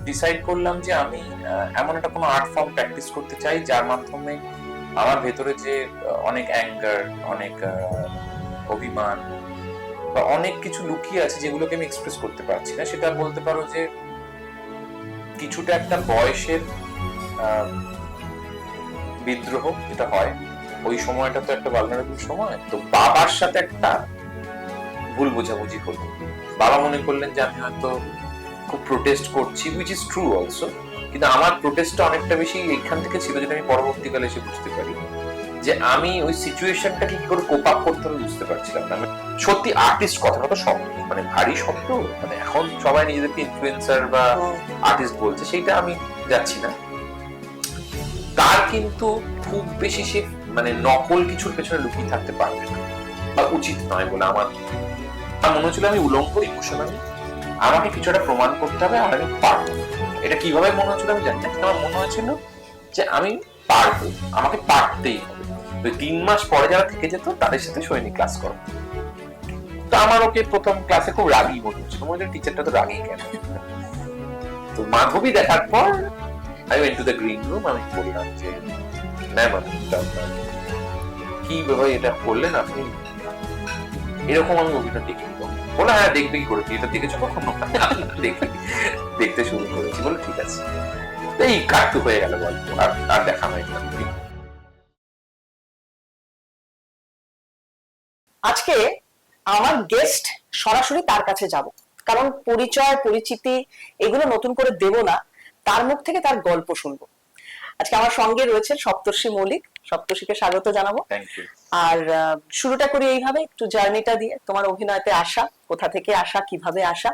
Decide করলাম যে আমি এমন একটা কোনো আর্ট ফর্ম প্র্যাকটিস করতে চাই যার মাধ্যমে আমার ভেতরে যে অনেক অ্যাঙ্গার, অনেক অভিমান বা অনেক কিছু লুকিয়ে আছে যেগুলোকে আমি এক্সপ্রেস করতে পারছি না, সেটা বলতে পারো যে কিছুটা একটা বয়সের আহ, বিদ্রোহ যেটা হয়। ওই সময়টা তো একটা ভালনারেবল সময়, তো বাবার সাথে একটা ভুল বোঝাবুঝি হলো। বাবা মনে করলেন যে আমি হয়তো খুব প্রোটেস্ট করছি, উইচ ইজ ট্রু অলসো, কিন্তু আমার প্রোটেস্টটা অনেকটা বেশি এখান থেকে ছিল, যেটা আমি পরবর্তীকালে এসে বুঝতে পারি যে আমি ওই সিচুয়েশনটাকে কি করে কোপ আপ করতে হবে বুঝতে পারছিলাম না। সত্যি আর্টিস্ট কথাটা তো শব্দ, মানে ভারী শব্দ, মানে এখন সবাই নিজেদেরকে ইনফ্লুয়েন্সার বা আর্টিস্ট বলছে, সেইটা আমি যাচ্ছি না। তার কিন্তু খুব বেশি সে মানে নকল কিছুর পেছনে লুকিয়ে থাকতে পারবে না, বা উচিত নয় বলে আমার মনে হচ্ছিল। আমি উলঙ্গ ইমোশনালি, আমাকে কিছুটা প্রমাণ করতে হবে, আর আমি পারবো। এটা কিভাবে মনে হচ্ছিল আমি জানি না, কিন্তু আমার মনে হয়েছিল যে আমি পারবো, আমাকে পারতেই হবে। 3 মাস পরে যারা থেকে যেত তাদের সাথে সৈনিক ক্লাস করো। তো আমার ওকে প্রথম ক্লাসে খুব রাগি মনে হচ্ছিল, মনে হচ্ছে টিচারটা তো রাগি কেন। তো মাধবী দেখার পর I went to the green room, আমি বললাম যে ম্যাম আমি কি ভাবে এটা করলেন আপনি, এরকম আমি অভিনয় দেখিনি। বলে হ্যাঁ দেখবি কি করে, তুই এটা দেখেছো কখনো? দেখি, দেখতে শুরু করেছি। বলে ঠিক আছে। এই কাট্টু হয়ে গেল গল্প, আর আর দেখা হয়নি। আজকে আমার গেস্ট সরাসরি তার কাছে যাব, কারণ পরিচয় পরিচিতি এগুলো নতুন করে দেব না, তার মুখ থেকে তার গল্প শুনবো। আজকে আমার সঙ্গে রয়েছেন সপ্তর্ষি মৌলিক। সপ্তর্ষিকে স্বাগত জানাবো। Thank you. আর শুরুটা করি এইভাবে, একটু জার্নিটা দিয়ে, তোমার অভিনয়তে আসা, কোথা থেকে আসা, কিভাবে আসা,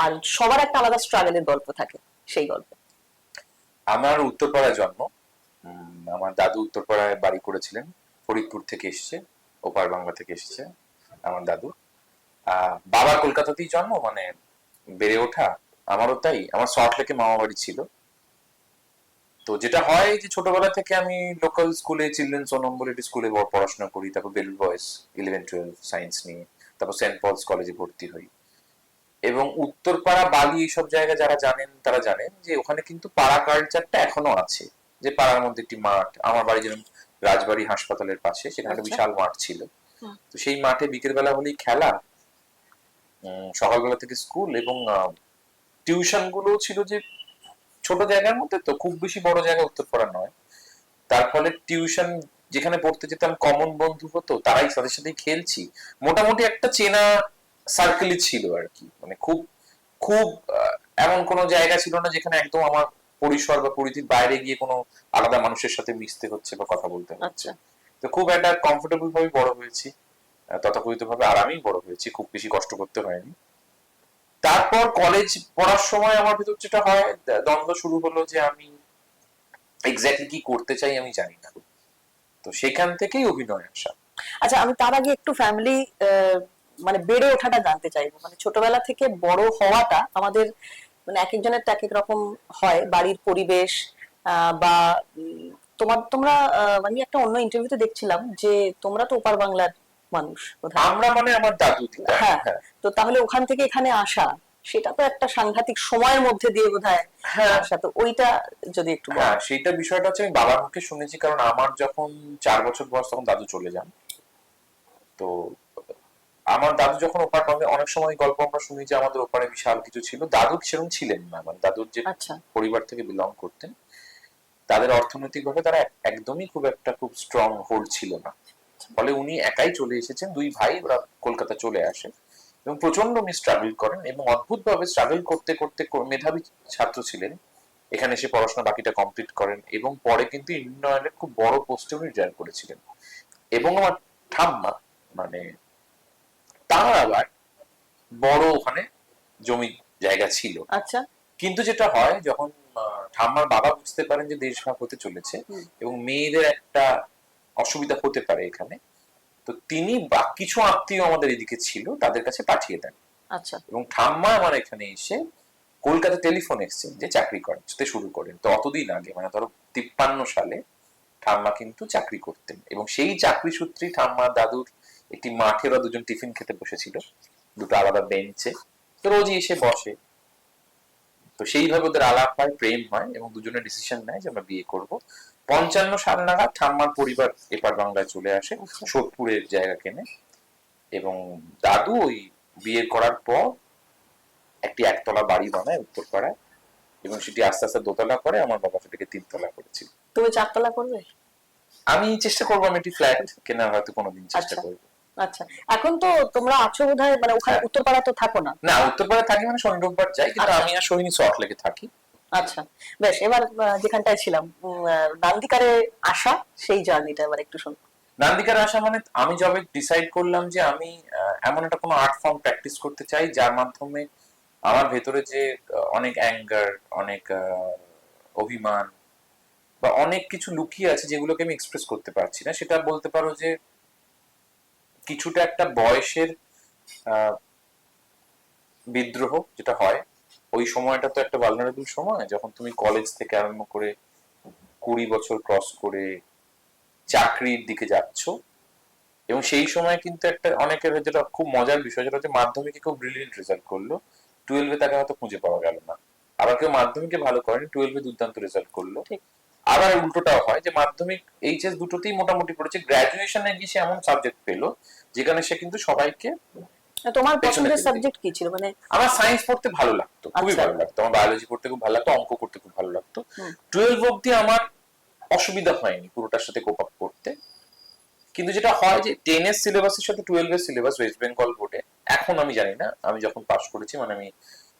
আর সবার একটা আলাদা স্ট্রাগলের গল্প থাকে, সেই গল্প। আমার উত্তরপাড়ায় জন্ম। আমার দাদু উত্তরপাড়ায় বাড়ি করেছিলেন, ফরিদপুর থেকে এসছে, ওপার বাংলা থেকে এসেছে আমার দাদু। বাবার কলকাতাতেই জন্ম, মানে বেড়ে ওঠা। আমারও তাই, আমার সল্টলেকে মামা বাড়ি ছিল। তো যেটা হয় যে ছোটবেলা থেকে আমি লোকাল স্কুলে, চিলড্রেন্স ও নম্বর স্কুলে পড়াশোনা করি, তারপর বেলুর বয়েজ 11-12 সায়েন্স নিয়ে, তারপর সেন্ট পলস কলেজে ভর্তি হই। এবং উত্তরপাড়া, বালি, এইসব জায়গা যারা জানেন তারা জানেন যে ওখানে কিন্তু পাড়া কালচারটা এখনো আছে। যে পাড়ার মধ্যে একটি মাঠ, আমার বাড়ি যেরকম রাজবাড়ি হাসপাতালের পাশে, সেখানে একটা বিশাল মাঠ ছিল। তো সেই মাঠে বিকেল বেলা হলেই খেলা, সকালবেলা থেকে স্কুল, এবং টিউশন গুলো ছিল যে ছোট জায়গার মধ্যে, তো খুব বেশি বড় জায়গা উত্তরপাড়া নয়। তার ফলে টিউশন যেখানে পড়তে যেতাম, কমন বন্ধু হতো, তারাই তাদের সাথেই খেলছি। মোটামুটি একটা চেনা সার্কেলই ছিল আর কি, মানে খুব খুব এমন কোনো জায়গা ছিল না যেখানে একদম আমার পরিসর বা পরিধির বাইরে গিয়ে কোনো আলাদা মানুষের সাথে মিশতে হচ্ছে বা কথা বলতে হচ্ছে। তো খুব একটা কমফোর্টেবল ভাবে বড় হয়েছি, তথাকথিত ভাবে আরামেই বড় হয়েছি, খুব বেশি কষ্ট করতে হয়নি। তারপর কলেজ পড়ার সময় আমার ভিতর যেটা হয়, দ্বন্দ্ব শুরু হলো যে আমি এক্স্যাক্টলি কি করতে চাই আমি জানি না। তো সেখান থেকেই অভিনয় আসা। আচ্ছা, আমি তার আগে একটু ফ্যামিলি মানে বেড়ে ওঠাটা জানতে চাইবো। মানে ছোটবেলা থেকে বড় হওয়াটা আমাদের মানে এক একজনের এক এক রকম হয়, বাড়ির পরিবেশ বা তোমরা আমি একটা অন্য ইন্টারভিউতে দেখছিলাম যে তোমরা তো ওপার বাংলার মানুষ বোধহয়। আমরা মানে আমার দাদু দিদা। হ্যাঁ, হ্যাঁ, তো তাহলে ওখান থেকে এখানে আসা, সেটা তো একটা সাংঘাতিক সময়ের মধ্যে দিয়ে বোধহয় হ্যাঁ, আসা, তো ওইটা যদি একটু বল। হ্যাঁ, সেইটা বিষয়টা হচ্ছে আমি বাবার মুখে শুনেছি, কারণ আমার যখন 4 বছর বয়স তখন দাদু চলে যান। তো আমার দাদু যখন ওপার বাংলা, অনেক সময় গল্প আমরা শুনি যে আমাদের ওপারে বিশাল কিছু ছিল, দাদু সেরকম ছিলেন না। মানে দাদুর যে আচ্ছা। পরিবার থেকে বিলং করতেন, তাদের অর্থনৈতিকভাবে তারা একদমই খুব একটা খুব স্ট্রং হোল্ড ছিল না। ফলে উনি একাই চলে এসেছেন, 2 ভাই ওরা কলকাতা চলে আসে, এবং প্রচন্ড উনি স্ট্রাগল করেন, এবং অদ্ভুত ভাবে স্ট্রাগল করতে করতে মেধাবী ছাত্র ছিলেন। এখানে এসে পড়াশোনা বাকিটা কমপ্লিট করেন, এবং পরে কিন্তু ইন্ডিয়ান অয়েলের খুব বড় পোস্টে উনি রিটায়ার করেছিলেন। এবং আমার ঠাম্মা, মানে তার আবার বড় ওখানে জমি জায়গা ছিল। আচ্ছা। কিন্তু যেটা হয়, যখন ঠাম্মার বাবা বুঝতে পারেন যে দেশ ভাগ হতে চলেছে এবং মেয়েদের একটা অসুবিধা হতে পারে এখানে, তো তিনি বা কিছু আত্মীয় আমাদের এদিকে ছিল, তাদের কাছে পাঠিয়ে দেন। আচ্ছা। এবং ঠাম্মা আমার এখানে এসে কলকাতা টেলিফোন এক্সচেঞ্জে চাকরি করতে শুরু করেন। তো অতদিন আগে, মানে ধরো 53 সালে ঠাম্মা কিন্তু চাকরি করতেন, এবং সেই চাকরি সূত্রেই ঠাম্মা দাদুর একটি মাঠে ওরা দুজন টিফিন খেতে বসেছিল, দুটো আলাদা বেঞ্চে। তো রোজই এসে বসে, তো সেইভাবে ওদের আলাপ হয়, প্রেম হয় এবং দুজনে ডিসিশন নেয় যে আমরা বিয়ে করব। 55 সাল নাগাদ ঠাম্মার পরিবার এপার বাংলায় চলে আসে, আচ্ছা। সোদপুরের জায়গা কেনে, এবং দাদু ওই বিয়ে করার পর একটি একতলা বাড়ি বানায় উত্তরপাড়ায়, এবং সেটি আস্তে আস্তে দোতলা করে, আমার বাবা সেটাকে 3 তলা করেছিল। তুমি 4 তলা করবে? আমি চেষ্টা করবো, আমি একটি ফ্ল্যাট কেনার হয়তো কোনোদিন চেষ্টা আচ্ছা। করবো। আচ্ছা, এখন তো তোমরা আছো বোধহয়, মানে ওখানে হ্যাঁ। উত্তরপাড়া তো থাকো না? না, উত্তরপাড়ায় থাকি মানে শনি রোববার যাই, কিন্তু আচ্ছা। আমি আর সোহিনী সল্টলেকে থাকি। আচ্ছা, বেশ। এবার যেখানটায় ছিলাম, নান্দিকারে আসা, সেই জার্নিটা এবার একটু শুন। নান্দিকার আসা মানে আমি যবে ডিসাইড করলাম যে আমি এমন একটা কোনো আর্ট ফর্ম প্র্যাকটিস করতে চাই যার মাধ্যমে আমার ভেতরে যে অনেক অ্যাঙ্গার, অনেক অভিমান বা অনেক কিছু লুকিয়ে আছে যেগুলোকে আমি এক্সপ্রেস করতে পারছি না, সেটা বলতে পারো যে কিছুটা একটা বয়সের আহ, বিদ্রোহ যেটা হয়। ওই সময়টা তো একটা ভালনারেবল সময়, যখন তুমি কলেজ থেকে আরম্ভ করে 20 বছর ক্রস করে চাকরির দিকে যাচ্ছ, এবং সেই সময় কিন্তু একটা অনেকের যেটা খুব মজার বিষয়, যেটা হচ্ছে মাধ্যমিকে খুব ব্রিলিয়েন্ট রেজাল্ট করলো, 12-এ তাকে হয়তো খুঁজে পাওয়া গেল না। আবার কেউ মাধ্যমিকে ভালো করেনি, 12-এ দুর্দান্ত রেজাল্ট করলো। ঠিক। আবার উল্টোটাও হয় যে মাধ্যমিক এইচএস দুটোতেই মোটামুটি করেছে, গ্রাজুয়েশনে গিয়ে সে এমন সাবজেক্ট পেলো যেখানে সে কিন্তু সবাইকে তোমার পেছনে পছন্দের ফেলে দিল। সাবজেক্ট কি ছিল মানে? আমার সায়েন্স পড়তে ভালো লাগতো, খুবই আচ্ছা। ভালো লাগতো, আমার বায়োলজি পড়তে খুব ভালো লাগতো, অঙ্ক করতে খুব ভালো লাগতো। হুম। 12 অব্দি আমার অসুবিধা হয়নি পুরোটার সাথে কোপ আপ করতে। কিন্তু যেটা হয় যে 10 এর সিলেবাসের সাথে 12 এর সিলেবাস ওয়েস্ট বেঙ্গল বোর্ডে, এখন আমি জানি না, আমি যখন পাস করেছি মানে আমি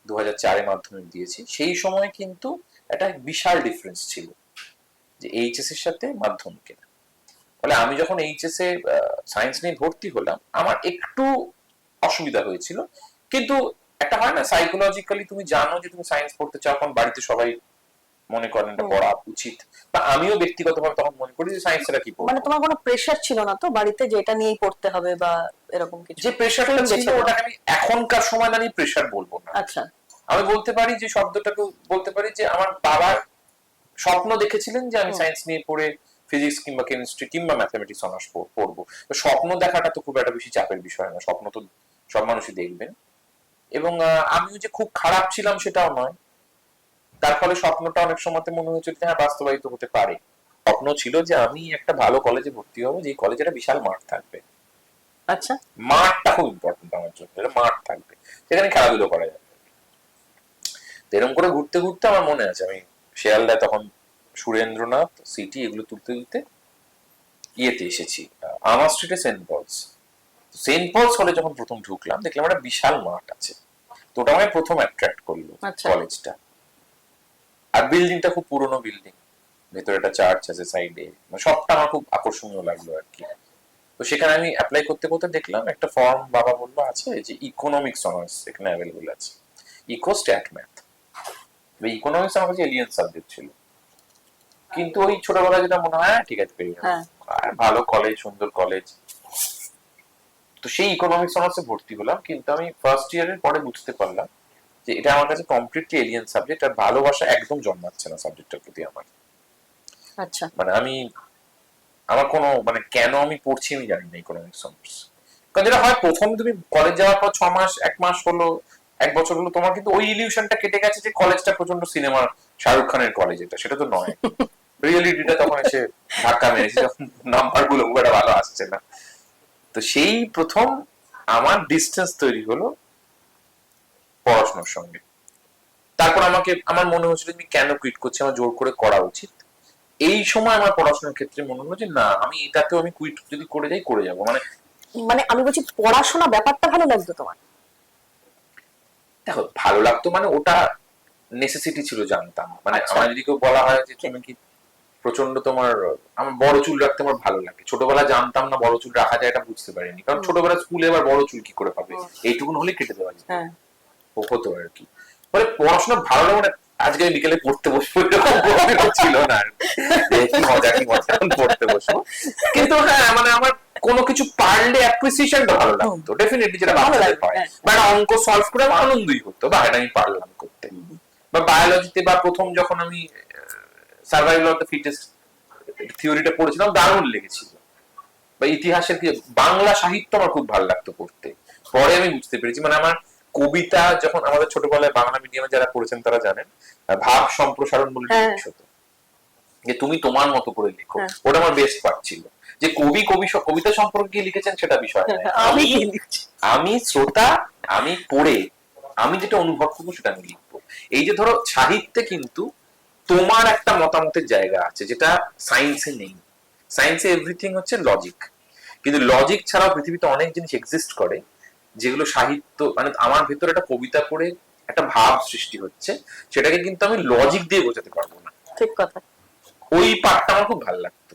2004-এ মাধ্যমিক দিয়েছি, সেই সময় কিন্তু একটা বিশাল ডিফারেন্স ছিল যে এইচএস এর সাথে মাধ্যমিকের। ফলে আমি যখন এইচএস এ সায়েন্স নিয়ে ভর্তি হলাম, আমার একটু অসুবিধা হয়েছিল। কিন্তু একটা হয় না, সাইকোলজিক্যালি তুমি জানো যে তুমি সায়েন্স পড়তে চাও, কারণ বাড়িতে সবাই মনে করেন এটা পড়া উচিত, বা আমিও ব্যক্তিগতভাবে তখন মনে করি যে সায়েন্সটা কি পড়বো। মানে তোমার কোনো প্রেশার ছিল না তো বাড়িতে যে এটা নিয়েই পড়তে হবে বা এরকম কিছু? যে প্রেশারটা ছিল ওটাকে আমি এখনকার সময় দাঁড়িয়ে প্রেশার বলবো না। আচ্ছা। আমি বলতে পারি যে শব্দটাকে বলতে পারি যে আমার বাবা স্বপ্ন দেখেছিলেন যে আমি সায়েন্স নিয়ে পড়ে ফিজিক্স কিংবা কেমিস্ট্রি কিংবা ম্যাথমেটিক্স অনার্স পড়বো। তো স্বপ্ন দেখাটা তো খুব একটা বেশি চাপের বিষয় না, স্বপ্ন তো সব মানুষই দেখবেন। এবং আমিও যে খুব খারাপ ছিলাম সেটাও নয়, তার ফলে স্বপ্নটা অনেক সময়তে মনে হয়েছিল যে হ্যাঁ বাস্তবায়িত হতে পারে। স্বপ্ন ছিল যে আমি একটা ভালো কলেজে ভর্তি হবো, যে কলেজে একটা বিশাল মাঠ থাকবে। আচ্ছা। মাঠটা খুব ইম্পর্টেন্ট আমার জন্য, মাঠ থাকবে সেখানে খেলাধুলো করা যাবে। এরকম করে ঘুরতে ঘুরতে আমার মনে আছে আমি শিয়ালদায় তখন সুরেন্দ্রনাথ সিটি এগুলো তুলতে তুলতে ইয়েতে এসেছি, আমার স্ট্রিটে সেন্ট পলস হলে যখন প্রথম ঢুকলাম দেখলাম একটা বিশাল মাঠ আছে। তো ওটা আমাকে প্রথম অ্যাট্রাক্ট করলো কলেজটা। আর বিল্ডিংটা খুব পুরনো বিল্ডিং, ভেতরে একটা চার্চ আছে সাইডে, সবটা আমার খুব আকর্ষণীয় লাগলো আর কি। তো সেখানে আমি অ্যাপ্লাই করতে করতে দেখলাম একটা ফর্ম বাবা বললো আছে যে ইকোনমিক্স অনার্স এখানে অ্যাভেলেবল আছে, ইকো স্ট্যাট ম্যাথ। ইকোনমিক্স আমার কাছে এলিয়েন সাবজেক্ট ছিল, কিন্তু ওই ছোটবেলায় যেটা মনে হয় ঠিক আছে পেয়ে যাবো, আর ভালো কলেজ, সুন্দর কলেজ। তো সেই ইকোনমিক্স অনার্সে ভর্তি হলাম, কিন্তু আমি ফার্স্ট ইয়ারের পরে বুঝতে পারলাম যে এটা আমার কাছে কমপ্লিটলি এলিয়েন সাবজেক্ট, আর ভালোবাসা একদম জন্মাচ্ছে না সাবজেক্টটার প্রতি আমার। আচ্ছা। মানে আমি আমার কোনো মানে কেন আমি পড়ছি আমি জানি না ইকোনমিক্স অনার্স। কারণ যেটা হয় প্রথম তুমি কলেজ যাওয়ার পর 6 মাস 1 মাস হলো 1 বছর হলো, তোমার কিন্তু ওই ইলিউশনটা কেটে গেছে যে কলেজটা প্রচন্ড সিনেমার শাহরুখ খানের কলেজ, এটা সেটা তো নয়। রিয়েলিটিটা তখন এসে ধাক্কা মেরেছে, যখন নাম্বার গুলো খুব একটা ভালো আসছে না। তো সেই প্রথম আমার ডিস্টেন্স তৈরি হলো পড়াশোনার সঙ্গে। তারপর আমাকে আমার মনে হচ্ছিল আমি কেন কুইট করছি, আমার জোর করে করা উচিত। এই সময় আমার পড়াশোনার ক্ষেত্রে মনে হলো যে না, আমি এটাতেও আমি কুইট যদি করে যাই করে যাবো। মানে মানে আমি বলছি পড়াশোনা ব্যাপারটা ভালো লাগতো তোমার? দেখো ভালো লাগতো মানে ওটা নেসেসিটি ছিল, জানতাম। মানে আমার যদি কেউ বলা হয় যে তুমি কি প্রচন্ড তোমার, আমার বড় চুল রাখতে আমার ভালো লাগে, ছোটবেলায় জানতাম না বড় চুল রাখা যায়, এটা বুঝতে পারিনি, কারণ ছোটবেলায় স্কুলে আবার বড় চুল কি করে পাবে, এইটুকুন হলে কেটে দেওয়া যেত, হতো আর কি। ফলে পড়াশোনা ভালো লাগে মানে আজকে বিকেলে পড়তে বসবো এরকম ছিল না, কি মজা কি মজা পড়তে বসবো। কিন্তু হ্যাঁ মানে আমার কোনো কিছু পারলে অ্যাপ্রিসিয়েশনটা ভালো লাগতো ডেফিনেটলি, যেটা বাচ্চাদের হয়, বা একটা অঙ্ক সলভ করে আমার আনন্দই হতো, বা এটা আমি পারলাম করতে। বা বায়োলজিতে বা প্রথম যখন আমি সার্ভাইভাল অফ দ্য ফিটেস্ট থিওরিটা পড়েছিলাম দারুণ লেগেছিল। বা ইতিহাসের কি বাংলা সাহিত্য আমার খুব ভালো লাগতো পড়তে, পরে আমি বুঝতে পেরেছি মানে আমার কবিতা যখন আমাদের ছোটবেলায় বাংলা মিডিয়ামে যারা পড়েছেন তারা জানেন, ভাব সম্প্রসারণ বলে হ্যাঁ। জিনিস হতো, যে তুমি তোমার মতো করে লেখো। হ্যাঁ। ওটা আমার বেস্ট পার্ট ছিল। যে কবিতা সম্পর্কে কি লিখেছেন সেটা বিষয় নয়, আমি আমি শ্রোতা, আমি পড়ে আমি যেটা অনুভব করবো সেটা আমি লিখবো। এই যে ধরো সাহিত্যে কিন্তু তোমার একটা মতামতের জায়গা আছে যেটা সায়েন্সে নেই। সায়েন্সে এভরিথিং হচ্ছে লজিক, কিন্তু লজিক ছাড়াও পৃথিবীতে অনেক জিনিস এক্সিস্ট করে যেগুলো সাহিত্য, মানে আমার ভেতরে একটা কবিতা পড়ে একটা ভাব সৃষ্টি হচ্ছে, সেটাকে কিন্তু আমি লজিক দিয়ে বোঝাতে পারবো না। ঠিক কথা। ওই পার্টটা আমার খুব ভালো লাগতো,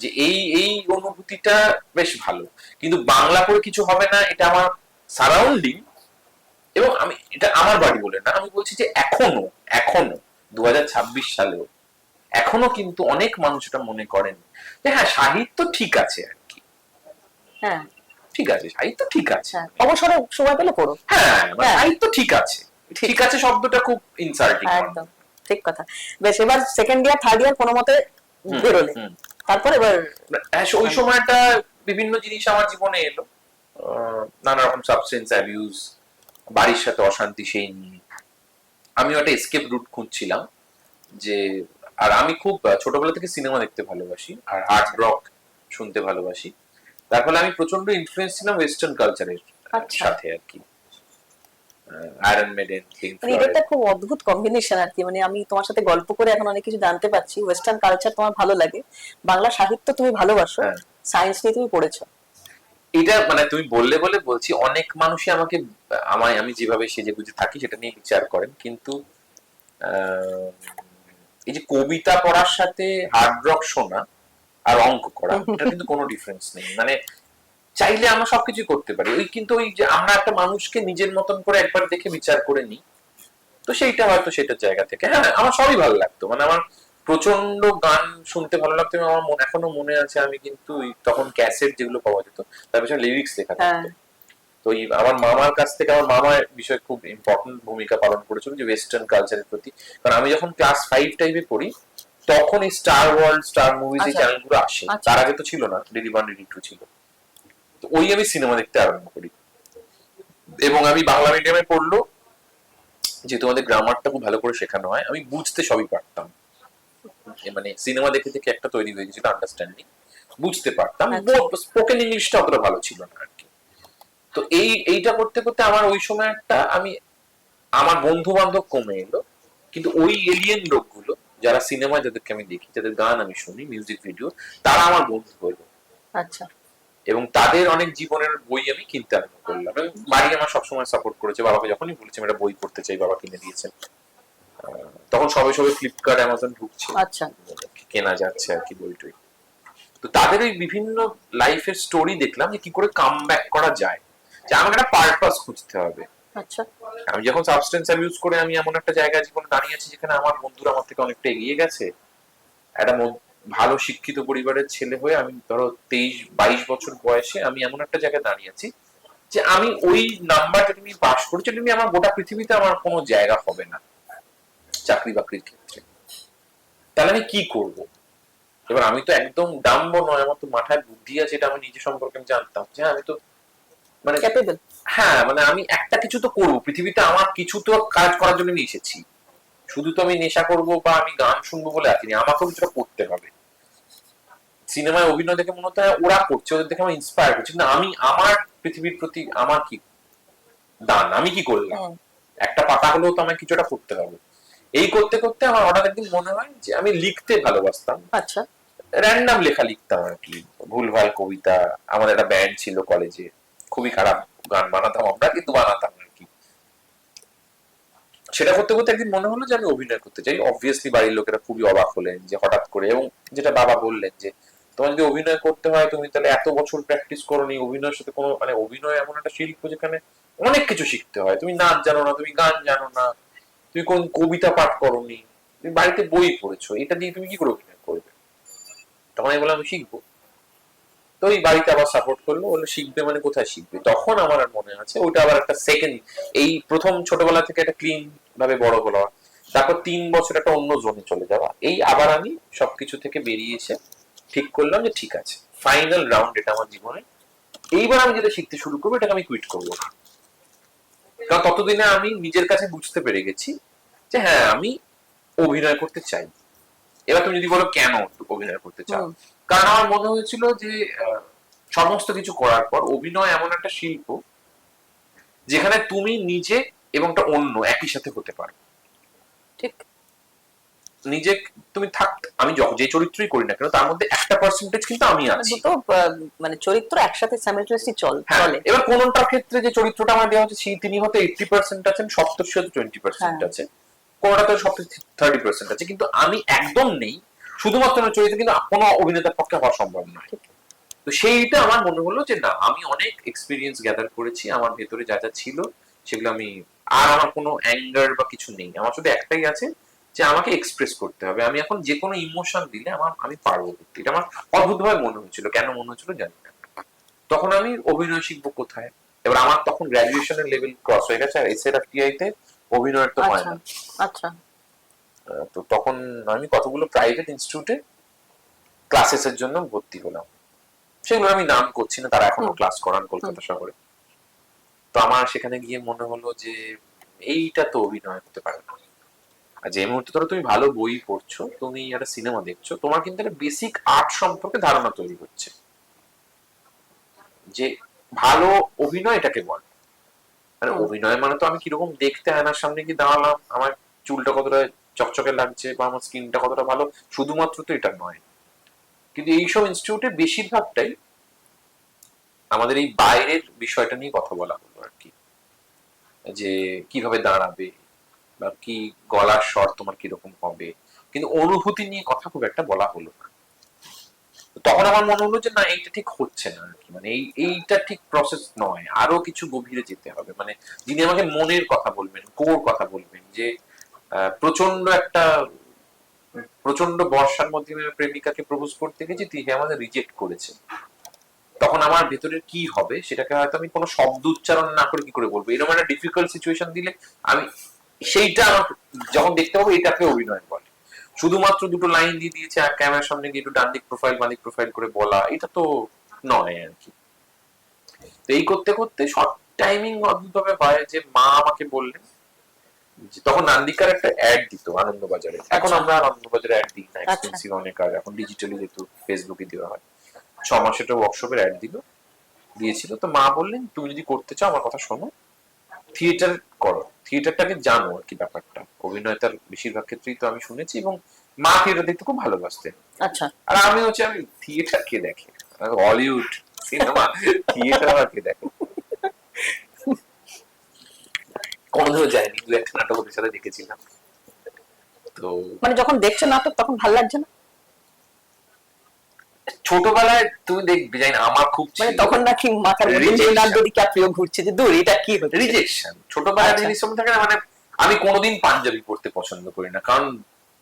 যে এই এই অনুভূতিটা বেশ ভালো। কিন্তু বাংলা পড়ে কিছু হবে না, এটা আমার সারাউন্ডিং। এবং আমি এটা আমার বাড়ি বলে না, আমি বলছি যে এখনো এখনো 2026 সালেও এখনো কিন্তু অনেক মানুষ এটা মনে করেন যে হ্যাঁ সাহিত্য ঠিক আছে আর কি, হ্যাঁ ঠিক আছে সাহিত্য ঠিক আছে, হ্যাঁ, অবসরে সময় পেলে পড়ো। হ্যাঁ মানে হ্যাঁ। সাহিত্য ঠিক আছে। ঠিক আছে শব্দটা খুব ইনসাল্টিং। একদম ঠিক কথা। বেশ, এবার সেকেন্ড ইয়ার থার্ড ইয়ার কোনো মতে বেরোলে, তারপর এবার ওই সময়টা বিভিন্ন জিনিস আমার জীবনে এলো, নানা রকম সাবস্টেন্স অ্যাবিউজ, বাড়ির সাথে অশান্তি, সেই নিয়ে আমি একটা এসকেপ রুট খুঁজছিলাম। যে আর আমি খুব ছোটবেলা থেকে সিনেমা দেখতে ভালোবাসি আর আর্ট রক শুনতে ভালোবাসি, তার ফলে আমি প্রচন্ড ইনফ্লুয়েন্স ছিলাম ওয়েস্টার্ন কালচারের সাথে আর কি। আয়রন মেডেন, পিঙ্ক মানে এটা একটা খুব অদ্ভুত কম্বিনেশন আর কি। মানে আমি তোমার সাথে গল্প করে এখন অনেক কিছু জানতে পারছি। ওয়েস্টার্ন কালচার তোমার ভালো লাগে, বাংলা সাহিত্য তুমি ভালোবাসো, সায়েন্স নিয়ে তুমি পড়েছো। এটা মানে তুমি বললে বলে বলছি, অনেক মানুষই আমাকে আমি যেভাবে সেজে গুজে থাকি সেটা নিয়ে বিচার করেন, কিন্তু এই যে কবিতা পড়ার সাথে হার্ড রক শোনা আর অঙ্ক করা, এটা কিন্তু কোনো ডিফারেন্স নেই। মানে চাইলে আমরা সবকিছু করতে পারি, ওই কিন্তু ওই যে আমরা একটা মানুষকে নিজের মতন করে একবার দেখে বিচার করে নিই, তো সেইটা হয়তো সেটার জায়গা থেকে হ্যাঁ আমার সবই ভালো লাগতো। মানে আমার প্রচন্ড গান শুনতে ভালো লাগতো, আমার এখনো মনে আছে আমি কিন্তু তখন ক্যাসেট যেগুলো পাওয়া যেত তার পিছনে লিরিক্স লেখা থাকতো। তো আমার মামার কাছ থেকে, আমার মামার বিষয়ে খুব ইম্পর্টেন্ট ভূমিকা পালন করেছিল যে ওয়েস্টার্ন কালচারের প্রতি। কারণ আমি যখন ক্লাস 5 টাইপে পড়ি তখন এই স্টার ওয়ার্ল্ড, স্টার মুভিজ এই চ্যানেলগুলো আসে, তার আগে তো ছিল না, ডিডি 1 ডিডি 2 ছিল। তো ওই আমি সিনেমা দেখতে আরম্ভ করি, এবং আমি বাংলা মিডিয়ামে পড়লো, যে তোমাদের গ্রামারটা খুব ভালো করে শেখানো হয়, আমি বুঝতে সবই পারতাম। মানে সিনেমা দেখে দেখে একটা তৈরি হয়ে গেছিল আন্ডারস্ট্যান্ডিং, বুঝতে পারতাম। স্পোকেন ইংলিশটা অতটা ভালো ছিল না আর কি। তো এইটা করতে করতে আমার ওই সময় একটা আমার বন্ধু বান্ধব কমে এলো, কিন্তু ওই এলিয়েন লোকগুলো যারা সিনেমায় যাদেরকে আমি দেখি, যাদের গান আমি শুনি, মিউজিক ভিডিও, তারা আমার বন্ধু হলো। আচ্ছা। এবং তাদের অনেক জীবনের বই আমি কিনতে আরম্ভ করলাম, এবং বাড়ি আমার সবসময় সাপোর্ট করেছে। বাবাকে যখনই বলেছি আমি একটা বই পড়তে চাই, বাবা কিনে দিয়েছেন। তখন সবে সবে ফ্লিপকার্ট, অ্যামাজন ঢুকছে, আচ্ছা, কেনা যাচ্ছে আর কি বই টই। তো তাদের ওই বিভিন্ন লাইফের স্টোরি দেখলাম যে কি করে কাম ব্যাক করা যায়, যে আমাকে একটা পারপাস খুঁজতে হবে। আচ্ছা। আমি যখন সাবস্টেন্স অ্যাবিউজ করে আমি এমন একটা জায়গায় জীবনে দাঁড়িয়ে আছি যেখানে আমার বন্ধুরা আমার থেকে অনেকটা এগিয়ে গেছে, একটা ভালো শিক্ষিত পরিবারের ছেলে হয়ে আমি ধরো 23-22 বছর বয়সে আমি এমন একটা জায়গায় দাঁড়িয়ে আছি যে আমি ওই নাম্বার যেটা আমি পাস করেছি এটা নিয়ে আমার গোটা পৃথিবীতে আমার কোনো জায়গা হবে না চাকরি বাকরির ক্ষেত্রে। তাহলে আমি কি করব? এবার আমি তো একদম ডাম্ব নয়, আমার তো মাথায় বুদ্ধি আছে, এটা আমি নিজে সম্পর্কে আমি জানতাম যে আমি তো মানে ক্যাপেবল। হ্যাঁ মানে আমি একটা কিছু তো করবো পৃথিবীতে, আমার কিছু তো কাজ করার জন্য আমি এসেছি। শুধু তো আমি নেশা করবো বা আমি গান শুনবো বলে আসিনি, আমাকেও কিছুটা করতে হবে। সিনেমায় অভিনয় দেখে মনে হতো ওরা করছে, ওদের দেখে আমার ইন্সপায়ার হচ্ছে, না আমি আমার পৃথিবীর প্রতি আমার কি দান, আমি কি করলাম, একটা পাতা হলেও তো আমাকে কিছুটা করতে হবে। এই করতে করতে আমার হঠাৎ একদিন মনে হয় যে আমি লিখতে ভালোবাসতাম। আচ্ছা। র্যান্ডাম লেখা লিখতাম আর কি, ভুলভাল কবিতা। আমাদের একটা ব্যান্ড ছিল কলেজে, খুবই খারাপ গান বানাতাম আমরা, কিন্তু বানাতাম আর কি। সেটা করতে করতে একদিন মনে হলো যে আমি অভিনয় করতে চাই। অবভিয়াসলি বাড়ির লোকেরা খুবই অবাক হলেন যে হঠাৎ করে, এবং যেটা বাবা বললেন যে তোমার যদি অভিনয় করতে হয় তুমি তাহলে এত বছর প্র্যাকটিস করোনি, অভিনয়ের সাথে কোনো মানে অভিনয় এমন একটা শিল্প যেখানে অনেক কিছু শিখতে হয়, তুমি নাচ জানো না, তুমি গান জানো না, তুমি কোন কবিতা পাঠ করোনি, তুমি বাড়িতে বই পড়েছো, এটা দিয়ে তুমি কি করে অভিনয় করবে? তখন আমি বললাম আমি শিখবো। তো ওই বাড়িতে আবার সাপোর্ট করলো, বললো শিখবে মানে কোথায় শিখবে। তখন আমার আর মনে আছে ওইটা আবার একটা সেকেন্ড, এই প্রথম ছোটবেলা থেকে একটা ক্লিন ভাবে বড় হলো, তারপর 3 বছর একটা অন্য জোনে চলে যাওয়া, এই আবার আমি সবকিছু থেকে বেরিয়ে এসে ঠিক করলাম যে ঠিক আছে ফাইনাল রাউন্ড এটা আমার জীবনে, এইবার আমি যেটা শিখতে শুরু করবো এটাকে আমি কুইট করবো না। কারণ ততদিনে আমি নিজের কাছে বুঝতে পেরে গেছি যে হ্যাঁ আমি অভিনয় করতে চাই। এবার তুমি যদি বলো কেন অভিনয় করতে চাও, কারণ আমার মনে হয়েছিল যে সমস্ত কিছু করার পর অভিনয় এমন একটা শিল্প যেখানে তুমি নিজে এবং একটা অন্য একই সাথে হতে পারো। ঠিক। নিজে তুমি আমি যে চরিত্রই করি না কেন তার মধ্যে একটা পার্সেন্টেজ কিন্তু আমি আছি। দুটো মানে চরিত্র একসাথে সাইমালটেনিয়াসলি হ্যাঁ, চলে। এবার কোনটার ক্ষেত্রে যে চরিত্রটা আমার দেওয়া হচ্ছে তিনি হয়তো 80% আছেন, সপ্তর্ষি হয়তো 20% আছে, কোনটাতে সপ্তর্ষি 30% আছে, কিন্তু আমি একদম নেই, শুধুমাত্র আমার চরিত্র কিন্তু কোনো অভিনেতার পক্ষে হওয়া সম্ভব নয়। তো সেইটা আমার মনে হলো যে না, আমি অনেক এক্সপিরিয়েন্স গ্যাদার করেছি, আমার ভেতরে যা যা ছিল সেগুলো আমি, আর আমার কোনো অ্যাঙ্গার বা কিছু নেই, আমার শুধু একটাই আছে যে আমাকে এক্সপ্রেস করতে হবে। আমি এখন যে কোনো ইমোশন দিলে আমি পারবো করতে। এটা আমার অদ্ভুতভাবে মনে হয়েছিল, কেন মনে হয়েছিল জানি না। তখন আমি অভিনয় শিখবো কোথায়? এবার আমার তখন গ্রাজুয়েশনের লেভেল ক্রস হয়ে গেছে, আর এসএফটিআই তে অভিনয় তো হয় না। আচ্ছা। তো তখন আমি কতগুলো প্রাইভেট ইনস্টিটিউটে ক্লাসেসের জন্য ভর্তি হলাম, সেগুলো আমি নাম করছি না, তারা এখনো ক্লাস করান কলকাতা শহরে। তো আমার সেখানে গিয়ে মনে হলো যে এইটা তো অভিনয় হতে পারে না। আর যে মুহূর্তে ধরো তুমি ভালো বই পড়ছো, তুমি একটা সিনেমা দেখছো, তোমার কিন্তু একটা বেসিক আর্ট সম্পর্কে ধারণা তৈরি হচ্ছে যে ভালো অভিনয় এটাকে বলে। মানে অভিনয় মানে তো আমি কিরকম দেখতে, আয়নার সামনে গিয়ে দাঁড়ালাম, আমার চুলটা কতটা চকচকে লাগছে বা আমার স্কিনটা কতটা ভালো, শুধুমাত্র তো এটা নয়। কিন্তু এইসব ইনস্টিটিউটে বেশিরভাগটাই আমাদের এই বাইরের বিষয়টা নিয়ে কথা বলা হলো আর কি, যে কিভাবে দাঁড়াবে বা কি গলার স্বর তোমার কিরকম হবে, কিন্তু অনুভূতি নিয়ে কথা খুব একটা বলা হলো না। তখন আমার মনে হলো যে না, এইটা ঠিক হচ্ছে না আর কি, মানে এইটা ঠিক প্রসেস নয়, আরো কিছু গভীরে যেতে হবে। মানে যিনি আমাকে মনের কথা বলবেন, কোর কথা বলবেন, যে প্রচন্ড বর্ষার মধ্যে প্রেমিকাকে প্রপোজ করতে গেছি, তিনি আমাদের রিজেক্ট করেছেন, তখন আমার ভেতরে কি হবে সেটাকে হয়তো আমি কোনো শব্দ উচ্চারণ না করে কি করে বলবো। এরকম একটা ডিফিকাল্ট সিচুয়েশন দিলে আমি সেইটা আমার যখন দেখতে পাবো, এটাকে অভিনয় বলে। শুধুমাত্র দুটো লাইন দিয়ে দিয়েছে আর ক্যামেরার সামনে গিয়ে একটু ডান দিক প্রোফাইল বাঁ দিক প্রোফাইল করে বলা, এটা তো নয় আর কি। তো এই করতে করতে শর্ট টাইমিং অদ্ভুতভাবে হয় যে মা আমাকে বললেন, তখন নান্দিকার একটা অ্যাড দিত আনন্দবাজারে, এখন আমরা আনন্দবাজারে অ্যাড দিই না, এক্সপেন্সিভ অনেক, আর এখন ডিজিটালি যেহেতু ফেসবুকে দেওয়া হয়। 6 মাস একটা ওয়ার্কশপের অ্যাড দিয়েছিল। তো মা বললেন তুমি যদি করতে চাও আমার কথা শোনো, থিয়েটার করো, থিয়েটারটাকে জানো আর কি ব্যাপারটা, অভিনয় তার বেশিরভাগ ক্ষেত্রেই তো আমি শুনেছি, এবং মা থিয়েটার দেখতে খুব ভালোবাসতেন। আচ্ছা। আর আমি থিয়েটার কে দেখে, হলিউড সিনেমা, থিয়েটার কে দেখে, কোনদিনও যায়নি, দু একটা নাটক ওদের সাথে দেখেছিলাম। তো মানে যখন দেখছো নাটক তখন ভালো লাগছে না? ছোটবেলায় তুমি দেখবে, জানি না, আমার খুব মানে তখন নাকি মাথার মধ্যে লিওনার্দো ডিক্যাপ্রিও ঘুরছে যে দূর এটা কি হচ্ছে, রিজেকশন। ছোটবেলায় জিনিস থাকে না, মানে আমি কোনোদিন পাঞ্জাবি পড়তে পছন্দ করি না, কারণ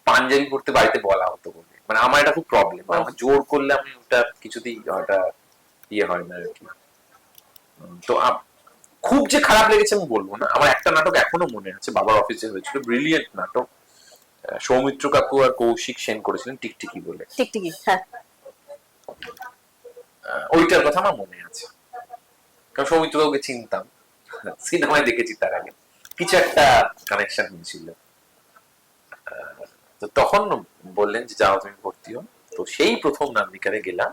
পাঞ্জাবি পড়তে বাড়িতে বলা হতো বলে, মানে আমার এটা খুব প্রবলেম, আমার জোর করলে আমি ওটা কিছুতেই ওটা ইয়ে হয় না আর কি। তো খুব যে খারাপ লেগেছে আমি বলবো না। আমার একটা নাটক এখনো মনে আছে, বাবার অফিসে হয়েছিল, ব্রিলিয়েন্ট নাটক, সৌমিত্র কাকু আর কৌশিক সেন করেছিলেন, টিকটিকি বলে। টিকটিকি, হ্যাঁ। ওইটার কথা আমার মনে আছে, কারণ সৌমিত্র কাকুকে চিনতাম, সিনেমায় দেখেছি তার আগে, কিছু একটা কানেকশন হয়েছিল। তো তখন বললেন যে যাও তুমি ভর্তি হও। তো সেই প্রথম নান্দিকারে গেলাম,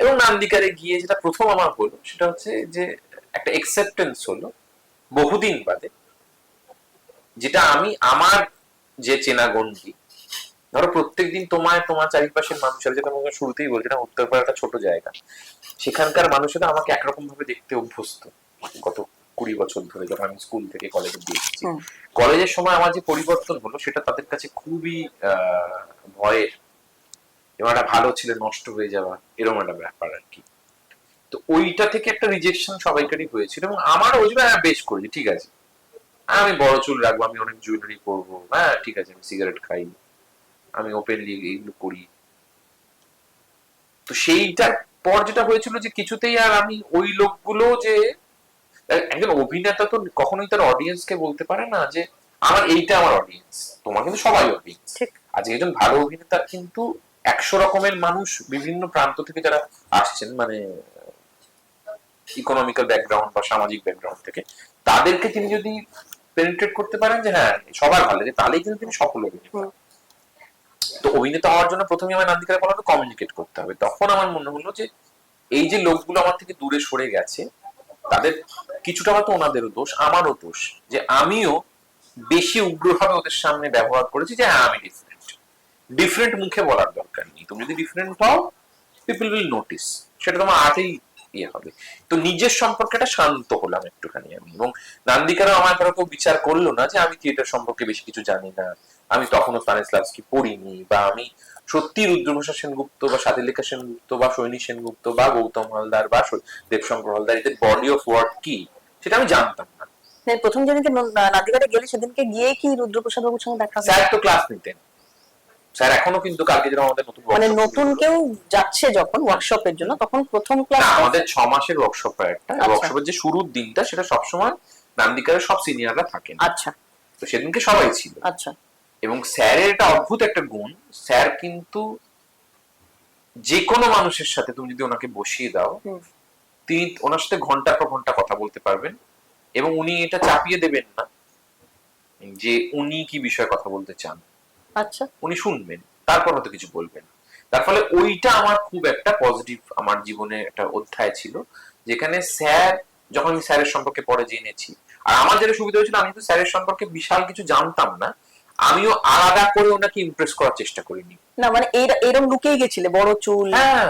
এবং নান্দিকারে গিয়ে যেটা প্রথম আমার হলো সেটা হচ্ছে যে একটা অ্যাকসেপ্টেন্স হলো বহুদিন বাদে, যেটা আমি আমার যে চেনা গন্ডি, ধরো প্রত্যেকদিন তোমার চারিপাশের মানুষের, যেটা আমাকে শুরুতেই বলছিলাম উত্তরপাড়া একটা ছোট জায়গা, সেখানকার মানুষেরা আমাকে একরকম ভাবে দেখতে অভ্যস্ত গত 20 বছর ধরে, যখন আমি স্কুল থেকে কলেজে দিয়েছি। কলেজের সময় আমার যে পরিবর্তন হলো সেটা তাদের কাছে খুবই ভয়ের, এবং একটা ভালো ছেলে নষ্ট হয়ে যাওয়া, এরকম একটা ব্যাপার আর কি। তো ওইটা থেকে একটা রিজেকশন সবাইকারই হয়েছিল, এবং আমার ওই জন্য বেশ করেছি, ঠিক আছে আমি বড় চুল রাখবো, আমি অনেক জুয়েলারি পরবো, হ্যাঁ ঠিক আছে আমি সিগারেট খাই, আমি ওপেনলি এইগুলো করি। তো সেইটার পর যেটা হয়েছিল যে কিছুতেই আর আমি ওই লোকগুলো, যে একজন অভিনেতা তো কখনোই তার অডিয়েন্সকে বলতে পারে না যে এইটা আমার অডিয়েন্স, তোমার কিন্তু সবাই অডিয়েন্স। আজকে একজন ভালো অভিনেতা কিন্তু 100 রকমের মানুষ বিভিন্ন প্রান্ত থেকে যারা আসছেন, মানে ইকোনমিক্যাল ব্যাকগ্রাউন্ড বা সামাজিক ব্যাকগ্রাউন্ড থেকে, তাদেরকে তিনি যদি পেনিট্রেট করতে পারেন যে হ্যাঁ সবার ভালো লাগে, তাহলেই কিন্তু তিনি সফল অভিনেতা। তো অভিনেতা হওয়ার জন্য প্রথমে আমার নান্দিকারে বলা হলো কমিউনিকেট করতে হবে। তখন আমার মনে হলো যে এই যে লোকগুলো আমার থেকে দূরে সরে গেছে, তাদের কিছুটা হয়তো ওনাদেরও দোষ, আমারও দোষ, যে আমিও বেশি উগ্রভাবে ওদের সামনে ব্যবহার করেছি যে হ্যাঁ আমি ডিফারেন্ট। ডিফারেন্ট মুখে বলার দরকার নেই, তুমি যদি ডিফারেন্ট হও পিপল উইল নোটিস, সেটা তোমার আর্টেই ইয়ে হবে। তো নিজের সম্পর্কে একটা শান্ত হলাম একটুখানি আমি, এবং নান্দিকারা আমার কারো কেউ বিচার করলো না যে আমি থিয়েটার সম্পর্কে বেশি কিছু জানি না, আমি তখনও স্তানিস্লাভস্কি পড়িনি, বা আমি সত্যি রুদ্রপ্রসাদ সেনগুপ্ত বা স্বাতিলেখা সেনগুপ্ত বা সৈনী সেনগুপ্ত বা গৌতম হালদার বা দেবশঙ্কর হালদার এদের বডি অফ ওয়ার্ক কি সেটা আমি জানতাম না। প্রথম যেদিনকে নান্দিঘাটে গেলে সেদিনকে গিয়ে কি রুদ্রপ্রসাদ বাবুর সঙ্গে দেখা হয়? স্যার তো ক্লাস নিতেন, স্যার এখনো কিন্তু কালকে যেরকম আমাদের নতুন মানে নতুন কেউ যাচ্ছে যখন ওয়ার্কশপের জন্য তখন প্রথম ক্লাস আমাদের 6 মাসের ওয়ার্কশপ হয় একটা, ওয়ার্কশপের যে শুরুর দিনটা সেটা সবসময় নান্দিকারের সব সিনিয়ররা থাকেন। আচ্ছা, তো সেদিনকে সবাই ছিল। আচ্ছা। এবং স্যারের একটা অদ্ভুত একটা গুণ, স্যার কিন্তু যে কোনো মানুষের সাথে তুমি যদি ওনাকে বসিয়ে দাও তিনি ওনার সাথে ঘন্টার পর ঘন্টা কথা বলতে পারবেন, এবং উনি এটা চাপিয়ে দেবেন না যে উনি কি বিষয়ে কথা বলতে চান। আচ্ছা, উনি শুনবেন, তারপর হয়তো কিছু বলবেন। তার ফলে ওইটা আমার খুব একটা পজিটিভ আমার জীবনে একটা অধ্যায় ছিল, যেখানে স্যার, যখন আমি স্যারের সম্পর্কে পরে জেনেছি, আর আমার যেটা সুবিধা হয়েছিল আমি তো স্যারের সম্পর্কে বিশাল কিছু জানতাম না, আমিও আলাদা করে ওনাকে ইমপ্রেস করার চেষ্টা করিনি। না মানে এইরকম লুকিয়ে গেছিলে, বড় চুল, হ্যাঁ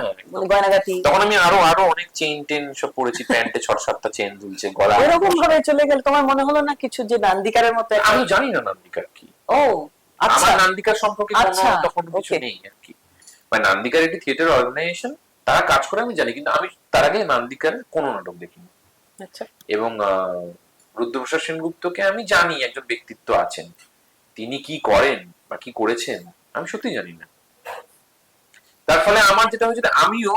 গয়নাগাটি, তখন আমি আরো অনেক চেইন টেন সব পরেছি, প্যান্টে 6-7টা চেইন ঝুলছে, গলা এরকম ভাবে চলে গেল, তোমার মনে হলো না কিছু যে নান্দিকারের মতো? আমি জানি না নান্দিকার কি, ও আচ্ছা, আমার নান্দিকার সম্পর্কে কোনো তখন কিছু ওকে। নেই আর কি। মানে নান্দিকার একটি থিয়েটার অর্গানাইজেশন, তারা কাজ করে আমি জানি, কিন্তু আমি তার আগে নান্দিকার কোনো নাটক দেখিনি। আচ্ছা, এবং রুদ্রপ্রসাদ সেনগুপ্তকে আমি জানি একজন ব্যক্তিত্ব আছেন, তিনি কি করেন বা কি করেছেন আমি সত্যি জানি না। তার ফলে আমার যেটা হয়েছে আমিও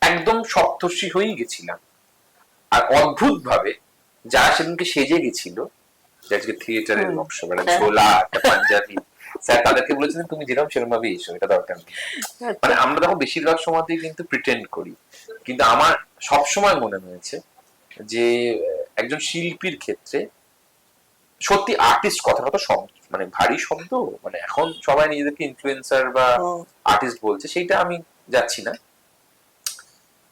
একদম সপ্তর্ষি হয়েই গেছিলাম। আর অদ্ভুত ভাবে যারা সেদিনকে সেজে গেছিল, আজকে থিয়েটারের ওয়ার্কশপ, একটা ছোলা, একটা পাঞ্জাবি, স্যার তাদেরকে বলেছিলেন তুমি যেরকম সেরকম ভাবে এসো, এটা দরকার নেই। মানে আমরা তখন বেশিরভাগ সময়তেই কিন্তু প্রিটেন্ড করি, কিন্তু আমার সবসময় মনে হয়েছে যে একজন শিল্পীর ক্ষেত্রে সত্যি আর্টিস্ট কথাটা তো মানে ভারী শব্দ, মানে এখন সবাই নিজেদেরকে ইনফ্লুয়েন্সার বা আর্টিস্ট বলছে, সেইটা আমি যাচ্ছি না।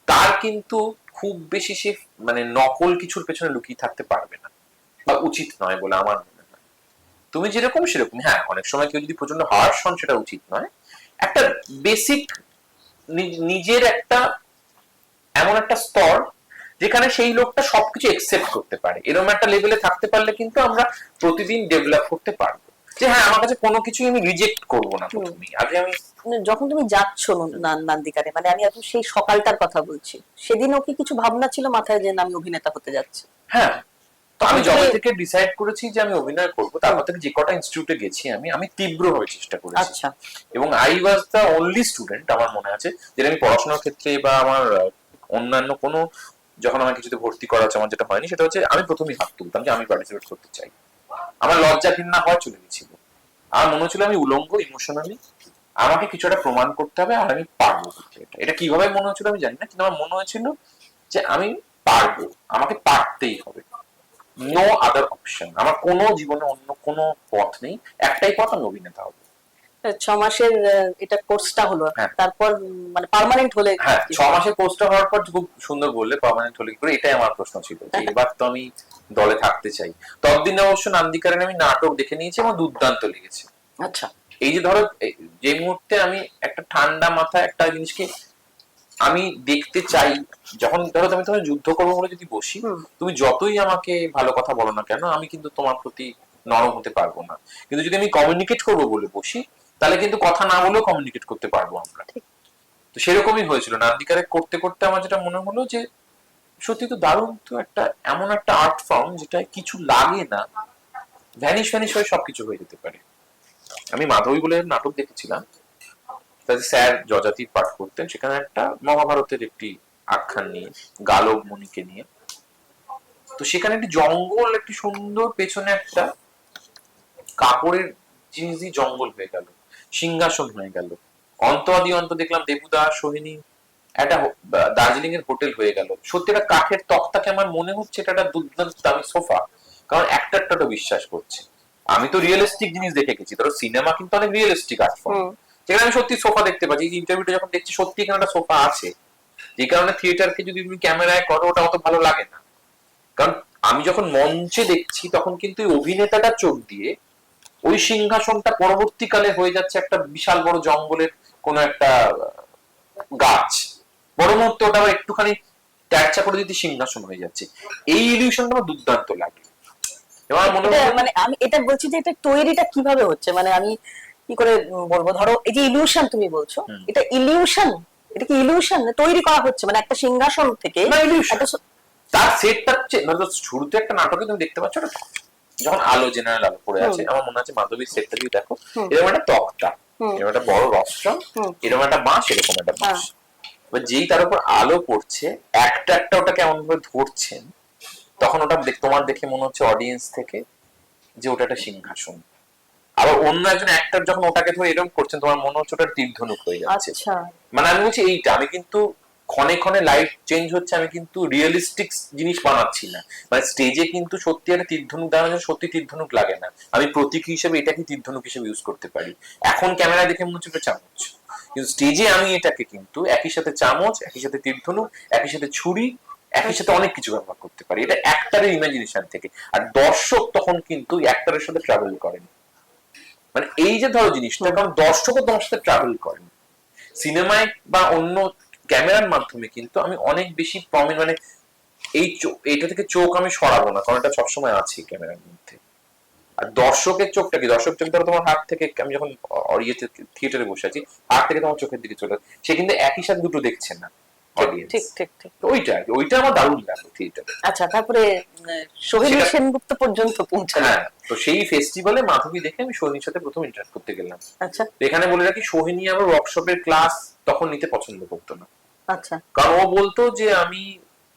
তার কিন্তু খুব বেশি সে মানে নকল কিছুর পেছনে লুকিয়ে থাকতে পারবে না, বা উচিত নয় বলে আমার মনে হয়। তুমি যেরকম সেরকম, হ্যাঁ অনেক সময় কেউ যদি প্রচন্ড হার্শ হন সেটা উচিত নয়, একটা বেসিক নিজের একটা এমন একটা স্তর যেখানে সেই লোকটা সবকিছু একসেপ্ট করতে পারে, এরকম একটা লেভেলে থাকতে পারলে কিন্তু আমরা প্রতিদিন ডেভেলপ করতে পারবো, যে হ্যাঁ আমার কাছে কোনো কিছু আমি রিজেক্ট করবো না প্রথমেই। আগে আমি যখন তুমি যাচ্ছ নান্দিকারে, মানে আমি এখন সেই সকালটার কথা বলছি, সেদিনও কি কিছু ভাবনা ছিল মাথায় যে আমি অভিনেতা হতে যাচ্ছি? হ্যাঁ, আমি যবে থেকে ডিসাইড করেছি যে আমি অভিনয় করবো, তারপর থেকে যে কটা ইনস্টিটিউটে গেছি আমি তীব্রভাবে চেষ্টা করেছি। আচ্ছা, এবং I was the only student আমার মনে আছে, যেটা আমি পড়াশোনার ক্ষেত্রে বা আমার অন্যান্য কোনো, যখন আমার কিছুতে ভর্তি করা আছে, আমার যেটা হয়নি সেটা হচ্ছে আমি প্রথমেই হাত তুলতাম যে আমি পার্টিসিপেট করতে চাই। আমার লজ্জা ঘৃণা হওয়া চলে গেছিল, আমার মনে হচ্ছিল আমি উলঙ্গ ইমোশনালি, আমাকে কিছু একটা প্রমাণ করতে হবে আর আমি পারবো করতে। এটা কিভাবে মনে হচ্ছিল আমি জানি না, কিন্তু আমার মনে হয়েছিল যে আমি পারবো, আমাকে পারতেই হবে, নো আদার অপশন, আমার কোনো জীবনে অন্য কোনো পথ নেই, একটাই পথ, আমি অভিনেতা হবো। 6 মাসের এটা কোর্সটা হলো, তারপর মানে পার্মানেন্ট হলে? হ্যাঁ, 6 মাসের কোর্সটা হওয়ার পর খুব সুন্দর বললে পার্মানেন্ট হলে কি করে, এটাই আমার প্রশ্ন ছিল যে এবার তো আমি দলে থাকতে চাই। ততদিন অবশ্য নান্দিকারের আমি নাটক দেখে নিয়েছি, আমার দুর্দান্ত লেগেছে। আচ্ছা, এই যে ধরো যে মুহূর্তে আমি একটা ঠান্ডা মাথায় একটা জিনিসকে আমি দেখতে চাই, যখন ধরো আমি তোমার যুদ্ধ করবো বলে যদি বসি, তুমি যতই আমাকে ভালো কথা বলো না কেন, আমি কিন্তু তোমার প্রতি নরম হতে পারবো না। কিন্তু যদি আমি কমিউনিকেট করবো বলে বসি, তাহলে কিন্তু কথা না বলেও কমিউনিকেট করতে পারবো আমরা। তো সেরকমই হয়েছিল নান্দিকারে করতে করতে আমার যেটা মনে হলো যে সত্যি তো দারুণ, তো একটা এমন একটা আর্ট ফর্ম যেটা কিছু লাগে না, ভ্যানিশ হয়ে সবকিছু হয়ে যেতে পারে। আমি মাধবী বলে নাটক দেখেছিলাম, স্যার যজাতির পাঠ করতেন, সেখানে একটা মহাভারতের একটি আখ্যান নিয়ে, গালব মুনিকে নিয়ে। তো সেখানে একটি জঙ্গল, একটি সুন্দর পেছনে একটা কাপড়ের জিনিস দিয়ে জঙ্গল হয়ে গেল, সিংহাসন হয়ে গেল, অন্ত দেখলাম দেবুদাস, সোহিনী, একটা দার্জিলিং এর হোটেল হয়ে গেল, সত্যি একটা কাঠের তক্তাকে আমার মনে হচ্ছে এটা একটা দুর্দান্ত দামি সোফা, কারণ একটা তো বিশ্বাস করছে। আমি তো রিয়েলিস্টিক জিনিস দেখে গেছি, ধরো সিনেমা কিন্তু অনেক রিয়েলিস্টিক আর্ট ফর্ম, যেখানে আমি সত্যি সোফা দেখতে পাচ্ছি। এই ইন্টারভিউটা যখন দেখছি সত্যি এখানে একটা সোফা আছে, যে কারণে থিয়েটারকে যদি তুমি ক্যামেরায় করো ওটা অত ভালো লাগে না। কারণ আমি যখন মঞ্চে দেখছি তখন কিন্তু ওই অভিনেতাটা চোখ দিয়ে ওই সিংহাসনটা পরবর্তীকালে হয়ে যাচ্ছে একটা বিশাল বড় জঙ্গলের কোন একটা গাছ, বড় মুহূর্তে ওটা আবার একটুখানি ট্যাচা করে দিতে সিংহাসন হয়ে যাচ্ছে। এই ইলিউশনটা আমার দুর্দান্ত লাগে। এবার মনে হয় মানে আমি এটা বলছি যে এটা তৈরিটা কিভাবে হচ্ছে, মানে আমি কি করে বলবো, ধরো এই যে ইলিউশন তুমি বলছো, এটা ইলিউশন, এটা কি ইলিউশন তৈরি করা হচ্ছে মানে একটা সিংহাসন থেকে না ইলিউশন, একটা তার সেটটা শুরুতে একটা নাটকে তুমি দেখতে পাচ্ছ যখন আলো জেনারেল আলো পড়ে আছে, আমার মনে আছে মাধবীর সেটটা যদি দেখো, এরকম একটা তক্তা, এরকম একটা বড় রস্ট্রাম, এরকম একটা বাঁশ, এরকম একটা বাঁশ, এবার যেই তার উপর আলো পড়ছে একটা একটা ওটা কেমন ভাবে ধরছেন, তখন ওটা তোমার দেখে মনে হচ্ছে অডিয়েন্স থেকে যে ওটা একটা সিংহাসন। আবার অন্য একজন অ্যাক্টর যখন ওটাকে ধরে এরকম করছেন, তোমার মনে হচ্ছে ওটা তীরধনুক হয়ে যাচ্ছে। মানে আমি বলছি এইটা, আমি কিন্তু ক্ষণে ক্ষণে লাইট চেঞ্জ হচ্ছে, আমি কিন্তু রিয়েলিস্টিক জিনিস বানাচ্ছি না। মানে স্টেজে কিন্তু সত্যি একটা তীরধনুক দেওয়া সত্যি তীরধনুক লাগে না, আমি প্রতীক হিসেবে এটাকে তীরধনুক হিসেবে ইউজ করতে পারি। এখন ক্যামেরা দেখে মনে হচ্ছে এটা চামচ, কিন্তু স্টেজে আমি এটাকে কিন্তু একই সাথে চামচ, একই সাথে তীরধনুক, একই সাথে ছুরি, একই সাথে অনেক কিছু ব্যবহার করতে পারি। এটা অ্যাক্টরের ইমাজিনেশন থেকে, আর দর্শক তখন কিন্তু অ্যাক্টরের সাথে ট্রাভেল করেন। মানে এই যে ধরো জিনিসটা, কারণ দর্শকও তোমার সাথে ট্রাভেল করেন। সিনেমায় বা অন্য ক্যামেরার মাধ্যমে কিন্তু আমি অনেক বেশি মানে এই এটা থেকে চোখ আমি সরাবো না, কারণ এটা সবসময় আছে ক্যামেরার মধ্যে। আর দর্শকের চোখটা কি, দর্শক চোখ ধরো তোমার হাত থেকে, আমি যখন ইয়েতে থিয়েটারে বসে আছি, হাত থেকে তোমার চোখের দিকে চলে, সে কিন্তু একই সাথে দুটো দেখছে না অডিয়েন্স। ঠিক ঠিক ঠিক, ওইটা আমার দারুণ লাগলো থিয়েটারে। আচ্ছা, তারপরে সোহিনী সেনগুপ্ত পর্যন্ত পৌঁছালো। হ্যাঁ, তো সেই ফেস্টিভ্যালে মাধবী দেখে আমি সোহিনীর সাথে প্রথম ইন্টারঅ্যাক্ট করতে গেলাম। আচ্ছা, এখানে বলে রাখি, সোহিনী আমার ওয়ার্কশপের ক্লাস তখন নিতে পছন্দ করতো না। আচ্ছা, কারণ ও বলতো যে আমি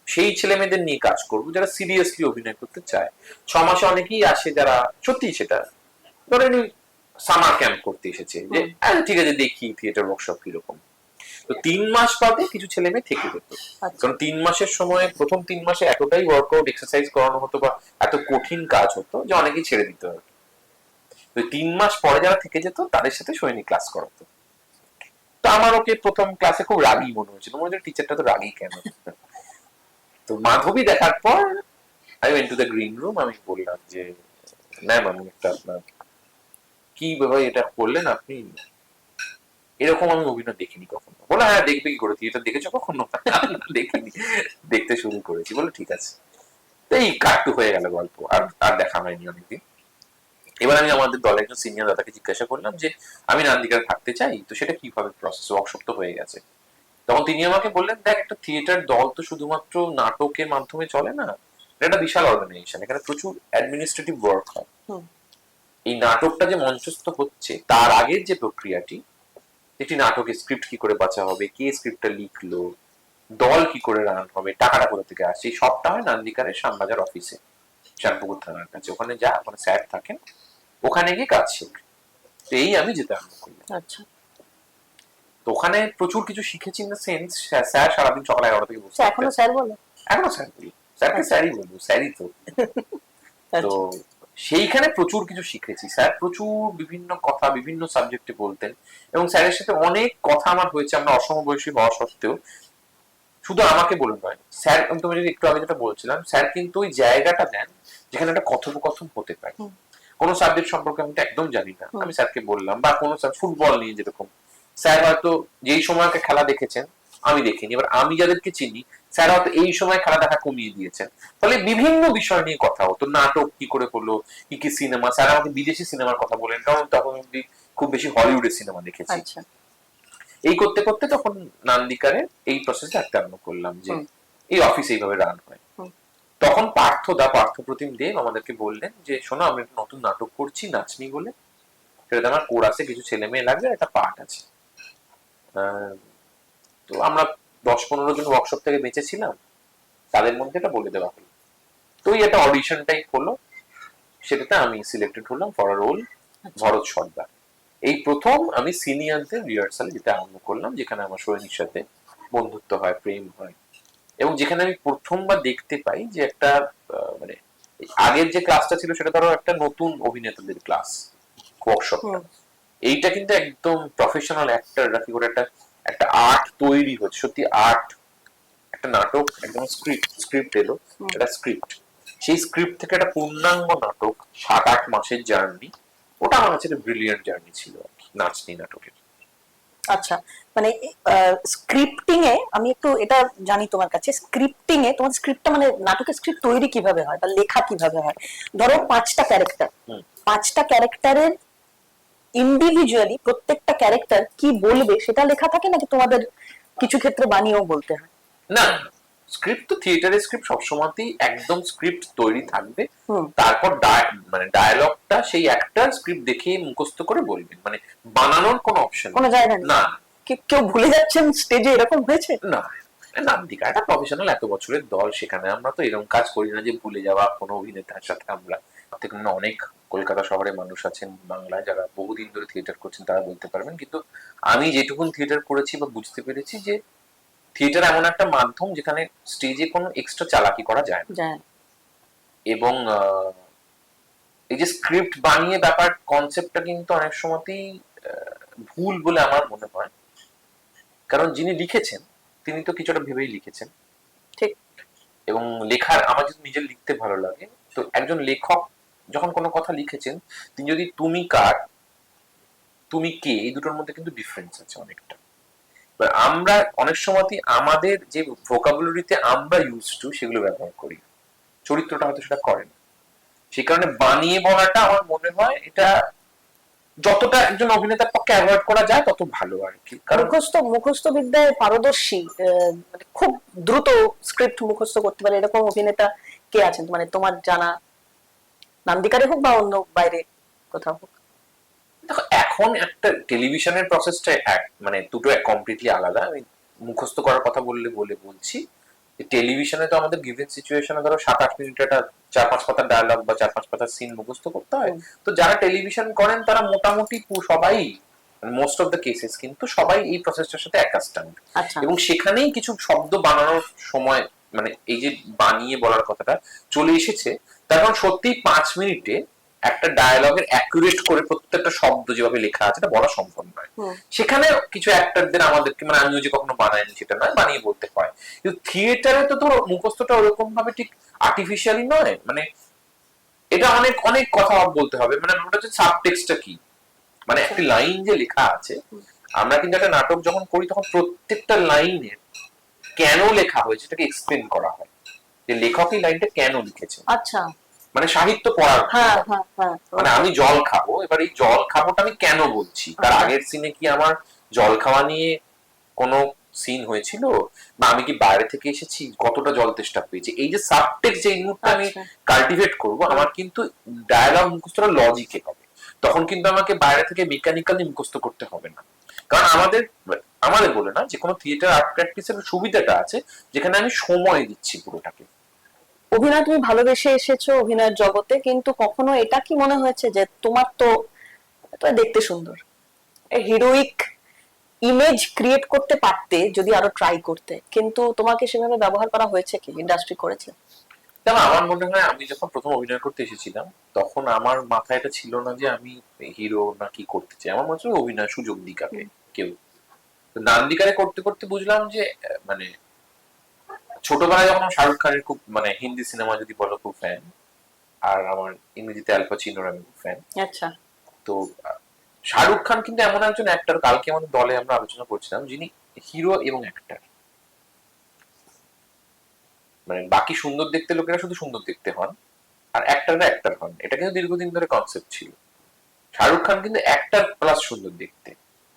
সেই ছেলে মেয়েদের নিয়ে কাজ করবো যারা সিরিয়াসলি অভিনয় করতে চায়। 6 মাসে অনেকেই আসে যারা সত্যি সেটা ধরেন সামার ক্যাম্প করতে এসেছে, যে ঠিক আছে দেখি থিয়েটার ওয়ার্কশপ কিরকম। তো 3 মাস বাদে কিছু ছেলে মেয়ে থেকে যেত, কারণ 3 মাসের সময় প্রথম 3 মাসে এতটাই ওয়ার্কআউট এক্সারসাইজ করানো হতো বা এত কঠিন কাজ হতো যে অনেকেই ছেড়ে দিতে হতো। তো 3 মাস পরে যারা থেকে যেত তাদের সাথে সৈনী ক্লাস করাতো। তো আমার ওকে প্রথম ক্লাসে খুব রাগী মনে হয়েছিল, মনে হচ্ছে টিচারটা তো রাগী কেন। তো মাধবী দেখার পর I went to the green room, আমি বললাম যে ম্যাম আমি একটা আপনার কি ভাবে এটা করলেন আপনি, এরকম আমি অভিনয় দেখিনি কখনো। বলে হ্যাঁ দেখবে কি করে, থিয়েটার দেখেছো কখনো? দেখিনি, দেখতে শুরু করেছি। বলে ঠিক আছে। তো এই কাট্টু হয়ে গেল গল্প, আর আর দেখা হয়নি অনেকদিন। এবার আমি আমাদের দলের একজন সিনিয়র দাদাকে জিজ্ঞাসা করলাম যে আমি নান্দিকার থাকতে চাই, তো সেটা কিভাবে প্রসেস, ওয়ার্কশপ তো হয়ে গেছে। তখন তিনি আমাকে বললেন, দেখ একটা থিয়েটার দল তো শুধুমাত্র নাটকের মাধ্যমে চলে না, এটা বিশাল অর্গানাইজেশন, এখানে প্রচুর অ্যাডমিনিস্ট্রেটিভ ওয়ার্ক হয়। এই নাটকটা যে মঞ্চস্থ হচ্ছে তার আগের যে প্রক্রিয়াটি, একটি নাটকের স্ক্রিপ্ট কি করে বাঁচা হবে, কে স্ক্রিপ্টটা লিখলো, দল কি করে রান হবে, টাকাটা কোথা থেকে আসছে, সবটা হয় নান্দিকারের শ্যামবাজার অফিসে, শ্যামপুকুর থানার কাছে। ওখানে যা, ওখানে স্যার থাকেন, ওখানে গিয়ে কাজ শেখ। তো এই আমি যেতে আরম্ভ করলাম। আচ্ছা, তো ওখানে প্রচুর কিছু শিখেছি ইন দ্য সেন্স, স্যার সারাদিন সকাল 11টা থেকে বসে, এখনো স্যার বলে, এখনো স্যার বলি, স্যারকে স্যারই বলবো, স্যারই তো। তো সেইখানে প্রচুর কিছু শিখেছি। স্যার প্রচুর বিভিন্ন কথা বিভিন্ন সাবজেক্টে বলতেন, এবং স্যারের সাথে অনেক কথা আমার হয়েছে, আমরা অসমবয়সী হওয়া সত্ত্বেও। শুধু আমাকে বলে নয়, স্যার তুমি যদি একটু আগে যেটা বলছিলাম, স্যার কিন্তু ওই জায়গাটা দেন যেখানে একটা কথোপকথন হতে পারে। কোনো সাবজেক্ট সম্পর্কে আমি একদম জানি না, আমি স্যারকে বললাম, বা কোনো ফুটবল নিয়ে যেরকম, স্যার হয়তো যেই সময়কে খেলা দেখেছেন আমি দেখিনি, এবার আমি যাদেরকে চিনি স্যার হয়তো এই সময় খেলা দেখা কমিয়ে দিয়েছেন। ফলে বিভিন্ন বিষয় নিয়ে কথা হতো, নাটক কি করে হলো, কি কি সিনেমা, স্যার আমাকে বিদেশি সিনেমার কথা বলেন, কারণ তখন অব্দি খুব বেশি হলিউডের সিনেমা দেখেছি। এই করতে করতে তখন নান্দিকারে এই প্রসেসটা একটা আরম্ভ করলাম, যে এই অফিস এইভাবে রান হয়। তখন পার্থপ্রতিম দেব আমাদেরকে বললেন যে শোনো, আমি একটা নতুন নাটক করছি নাচনি বলে, সেটাতে আমার কোরাসে কিছু ছেলে মেয়ে লাগবে, একটা পার্ট আছে। তো আমরা 10-15 জন ওয়ার্কশপ থেকে বেঁচেছিলাম, তাদের মধ্যে এটা বলে দেওয়া হলো। তো এটা অডিশন টাইপ হলো, সেটাতে আমি সিলেক্টেড হলাম ফর আ রোল ভরত সর্দার। এই প্রথম আমি সিনিয়রদের রিহার্সাল যেটা আরম্ভ করলাম, যেখানে আমার সোহিনীর সাথে বন্ধুত্ব হয়, প্রেম হয়। এবং যেখানে আমি প্রথমবার দেখতে পাই যে একটা মানে আগের যে ক্লাসটা ছিল সেটা ধরো একটা নতুন অভিনেতাদের ক্লাস, ওয়ার্কশপটা। হুম। এইটা কিন্তু একদম প্রফেশনাল অ্যাক্টররা কি করে একটা একটা আর্ট তৈরি হচ্ছে, সত্যি আর্ট। একটা নাটক একদম স্ক্রিপ্ট এলো, হুম। একটা স্ক্রিপ্ট, সেই স্ক্রিপ্ট থেকে একটা পূর্ণাঙ্গ নাটক 7-8 মাসের জার্নি, ওটা আমার কাছে একটা ব্রিলিয়ান্ট জার্নি ছিল আর কি, নাচনি নাটকের। আচ্ছা, মানে স্ক্রিপ্টিং এ আমি একটু এটা জানি তোমার কাছে, স্ক্রিপ্টিং এ তোমার স্ক্রিপ্টটা মানে নাটকের স্ক্রিপ্ট তৈরি কিভাবে হয় বা লেখা কিভাবে হয়? ধরো 5টা ক্যারেক্টার, হুম। 5টা ক্যারেক্টারের ইন্ডিভিজুয়ালি প্রত্যেকটা ক্যারেক্টার কি বলবে সেটা লেখা থাকে, নাকি তোমাদের কিছু ক্ষেত্রে বানিয়েও বলতে হয়? না, স্ক্রিপ্ট তো থিয়েটারের স্ক্রিপ্ট সবসময়তেই একদম স্ক্রিপ্ট তৈরি থাকবে, হুম। তারপর মানে ডায়ালগটা সেই অ্যাক্টর স্ক্রিপ্ট দেখে মুখস্থ করে বলবেন, মানে বানানোর কোনো অপশন কোনো জায়গা নেই? না। কেউ ভুলে যাচ্ছেন স্টেজে, এরকম হয়েছে? না, নান্দিকা একটা প্রফেশনাল, এত বছরের দল, সেখানে আমরা তো এরকম কাজ করি না যে ভুলে যাওয়া কোনো অভিনেতার সাথে আমরা। থেকে অনেক কলকাতা শহরে মানুষ আছেন বাংলায় যারা বহুদিন ধরে থিয়েটার করছেন, তারা বলতে পারবেন। কিন্তু আমি যেটুকুন থিয়েটার করেছি বা বুঝতে পেরেছি যে থিয়েটার এমন একটা মাধ্যম যেখানে স্টেজে কোনো এক্সট্রা চালাকি করা যায় না। এবং এই যে স্ক্রিপ্ট বানিয়ে ব্যাপার কনসেপ্টটা কিন্তু অনেক সময়তেই ভুল বলে আমার মনে হয়। কারণ যিনি লিখেছেন তিনি তো কিছুটা ভেবেই লিখেছেন। ঠিক। এবং লেখার, আমার যদি নিজের লিখতে ভালো লাগে, তো একজন লেখক যখন কোনো কথা লিখেছেন, তিনি যদি তুমি কার, তুমি কে, এই দুটোর মধ্যে কিন্তু ডিফারেন্স আছে অনেকটা। আমরা অনেক সময়তেই আমাদের যে ভোকাবুলারিতে আমরা ইউজ টু সেগুলো ব্যবহার করি, চরিত্রটা হয়তো সেটা করে না। সেই কারণে বানিয়ে বলাটা আমার মনে হয় এটা যতটা একজন অভিনেতার পক্ষে অ্যাভয়েড করা যায় তত ভালো আর কি। কারণ মুখস্থ বিদ্যায় পারদর্শী, মানে খুব দ্রুত স্ক্রিপ্ট মুখস্থ করতে পারে এরকম অভিনেতা কে আছেন মানে তোমার জানা? নান্দিকারে হোক বা অন্য বাইরে কোথাও হোক। দেখো, এখন একটা টেলিভিশনের প্রসেসটা মানে দুটো কমপ্লিটলি আলাদা। আমি মুখস্থ করার কথা বলছি, টেলিভিশনে তো আমাদের গিভেন সিচুয়েশনে ধরো 7-8 মিনিট একটা 4-5 পাতার ডায়ালগ বা 4-5 পাতার সিন মুখস্থ করতে হয়। তো যারা টেলিভিশন করেন তারা মোটামুটি সবাই, মোস্ট অফ দ্য কেসেস কিন্তু সবাই এই প্রসেসটার সাথে অ্যাকাস্টমড। আচ্ছা। এবং সেখানেই কিছু শব্দ বানানোর সময়, মানে এই যে বানিয়ে বলার কথাটা চলে এসেছে, তার কারণ সত্যি 5 মিনিটে একটা ডায়ালগের অ্যাকুরেট করে প্রত্যেকটা শব্দ যেভাবে লেখা আছে এটা বলা সম্ভব নয়। সেখানে কিছু অ্যাক্টরদের আমাদেরকে, মানে আমিও যে কখনো বানাইনি সেটা নয়, বানিয়ে বলতে হয়। কিন্তু থিয়েটারে তো ধরো মুখস্থটা ওরকম ভাবে ঠিক আর্টিফিশিয়ালি নয়, মানে এটা অনেক অনেক কথা বলতে হবে। মানে ওটা হচ্ছে সাবটেক্সটটা কি, মানে একটা লাইন যে লেখা আছে, আমরা কিন্তু একটা নাটক যখন করি তখন প্রত্যেকটা লাইনের কেন লেখা হয়েছে এটাকে এক্সপ্লেন করা হয়, যে লেখক এই লাইনটা কেন লিখেছে। আচ্ছা। মানে সাহিত্য পড়ার, হ্যাঁ হ্যাঁ হ্যাঁ। মানে আমি জল খাবো, এবার এই জল খাবোটা আমি কেন বলছি, তার আগের সিনে কি আমার জল খাওয়া নিয়ে কোনো সিন হয়েছিল, বা আমি কি বাইরে থেকে এসেছি, কতটা জল তেষ্টা পেয়েছি, এই যে সাবটেক্সট যে মুহূর্তে আমি কাল্টিভেট করব, আমার কিন্তু ডায়ালগ মুখস্থটা লজিকে হবে। তখন কিন্তু আমাকে বাইরে থেকে মেকানিক্যালি মুখস্থ করতে হবে না। কারণ আমাদের আমাদের বলে না, যে কোনো থিয়েটার আর্ট প্র্যাকটিসের সুবিধাটা আছে যেখানে আমি সময় দিচ্ছি পুরোটাকে। অভিনয় তুমি ভালোবেসে এসেছো অভিনয়ের জগতে, কিন্তু কখনো এটা কি মনে হয়েছে যে তোমার তো দেখতে সুন্দর, হিরোইক ইমেজ ক্রিয়েট করতে পারতে যদি আরো ট্রাই করতে, কিন্তু তোমাকে সেভাবে ব্যবহার করা হয়েছে কি, ইন্ডাস্ট্রি করেছে? দেখো, আমার মনে হয় আমি যখন প্রথম অভিনয় করতে এসেছিলাম তখন আমার মাথায় এটা ছিল না যে আমি হিরো না কি করতে চাই। আমার মনে হচ্ছে অভিনয় সুযোগ দিক আগে কেউ। নান্দিকারে করতে করতে বুঝলাম যে মানে ছোটবেলায় যখন শাহরুখ খানের খুব, মানে হিন্দি সিনেমা যদি বলো খুব ফ্যান, আর আমার ইংরেজিতে আল পাচিনোর আমি খুব ফ্যান। আচ্ছা। তো শাহরুখ খান কিন্তু এমন একজন অ্যাক্টর, কালকে আমাদের দলে আমরা আলোচনা করছিলাম, যিনি হিরো এবং অ্যাক্টর। মানে বাকি সুন্দর দেখতে লোকেরা শুধু সুন্দর দেখতে হন, আর অ্যাক্টররা অ্যাক্টর হন, এটা কিন্তু দীর্ঘদিন ধরে কনসেপ্ট ছিল। শাহরুখ খান কিন্তু অ্যাক্টর প্লাস সুন্দর দেখতে,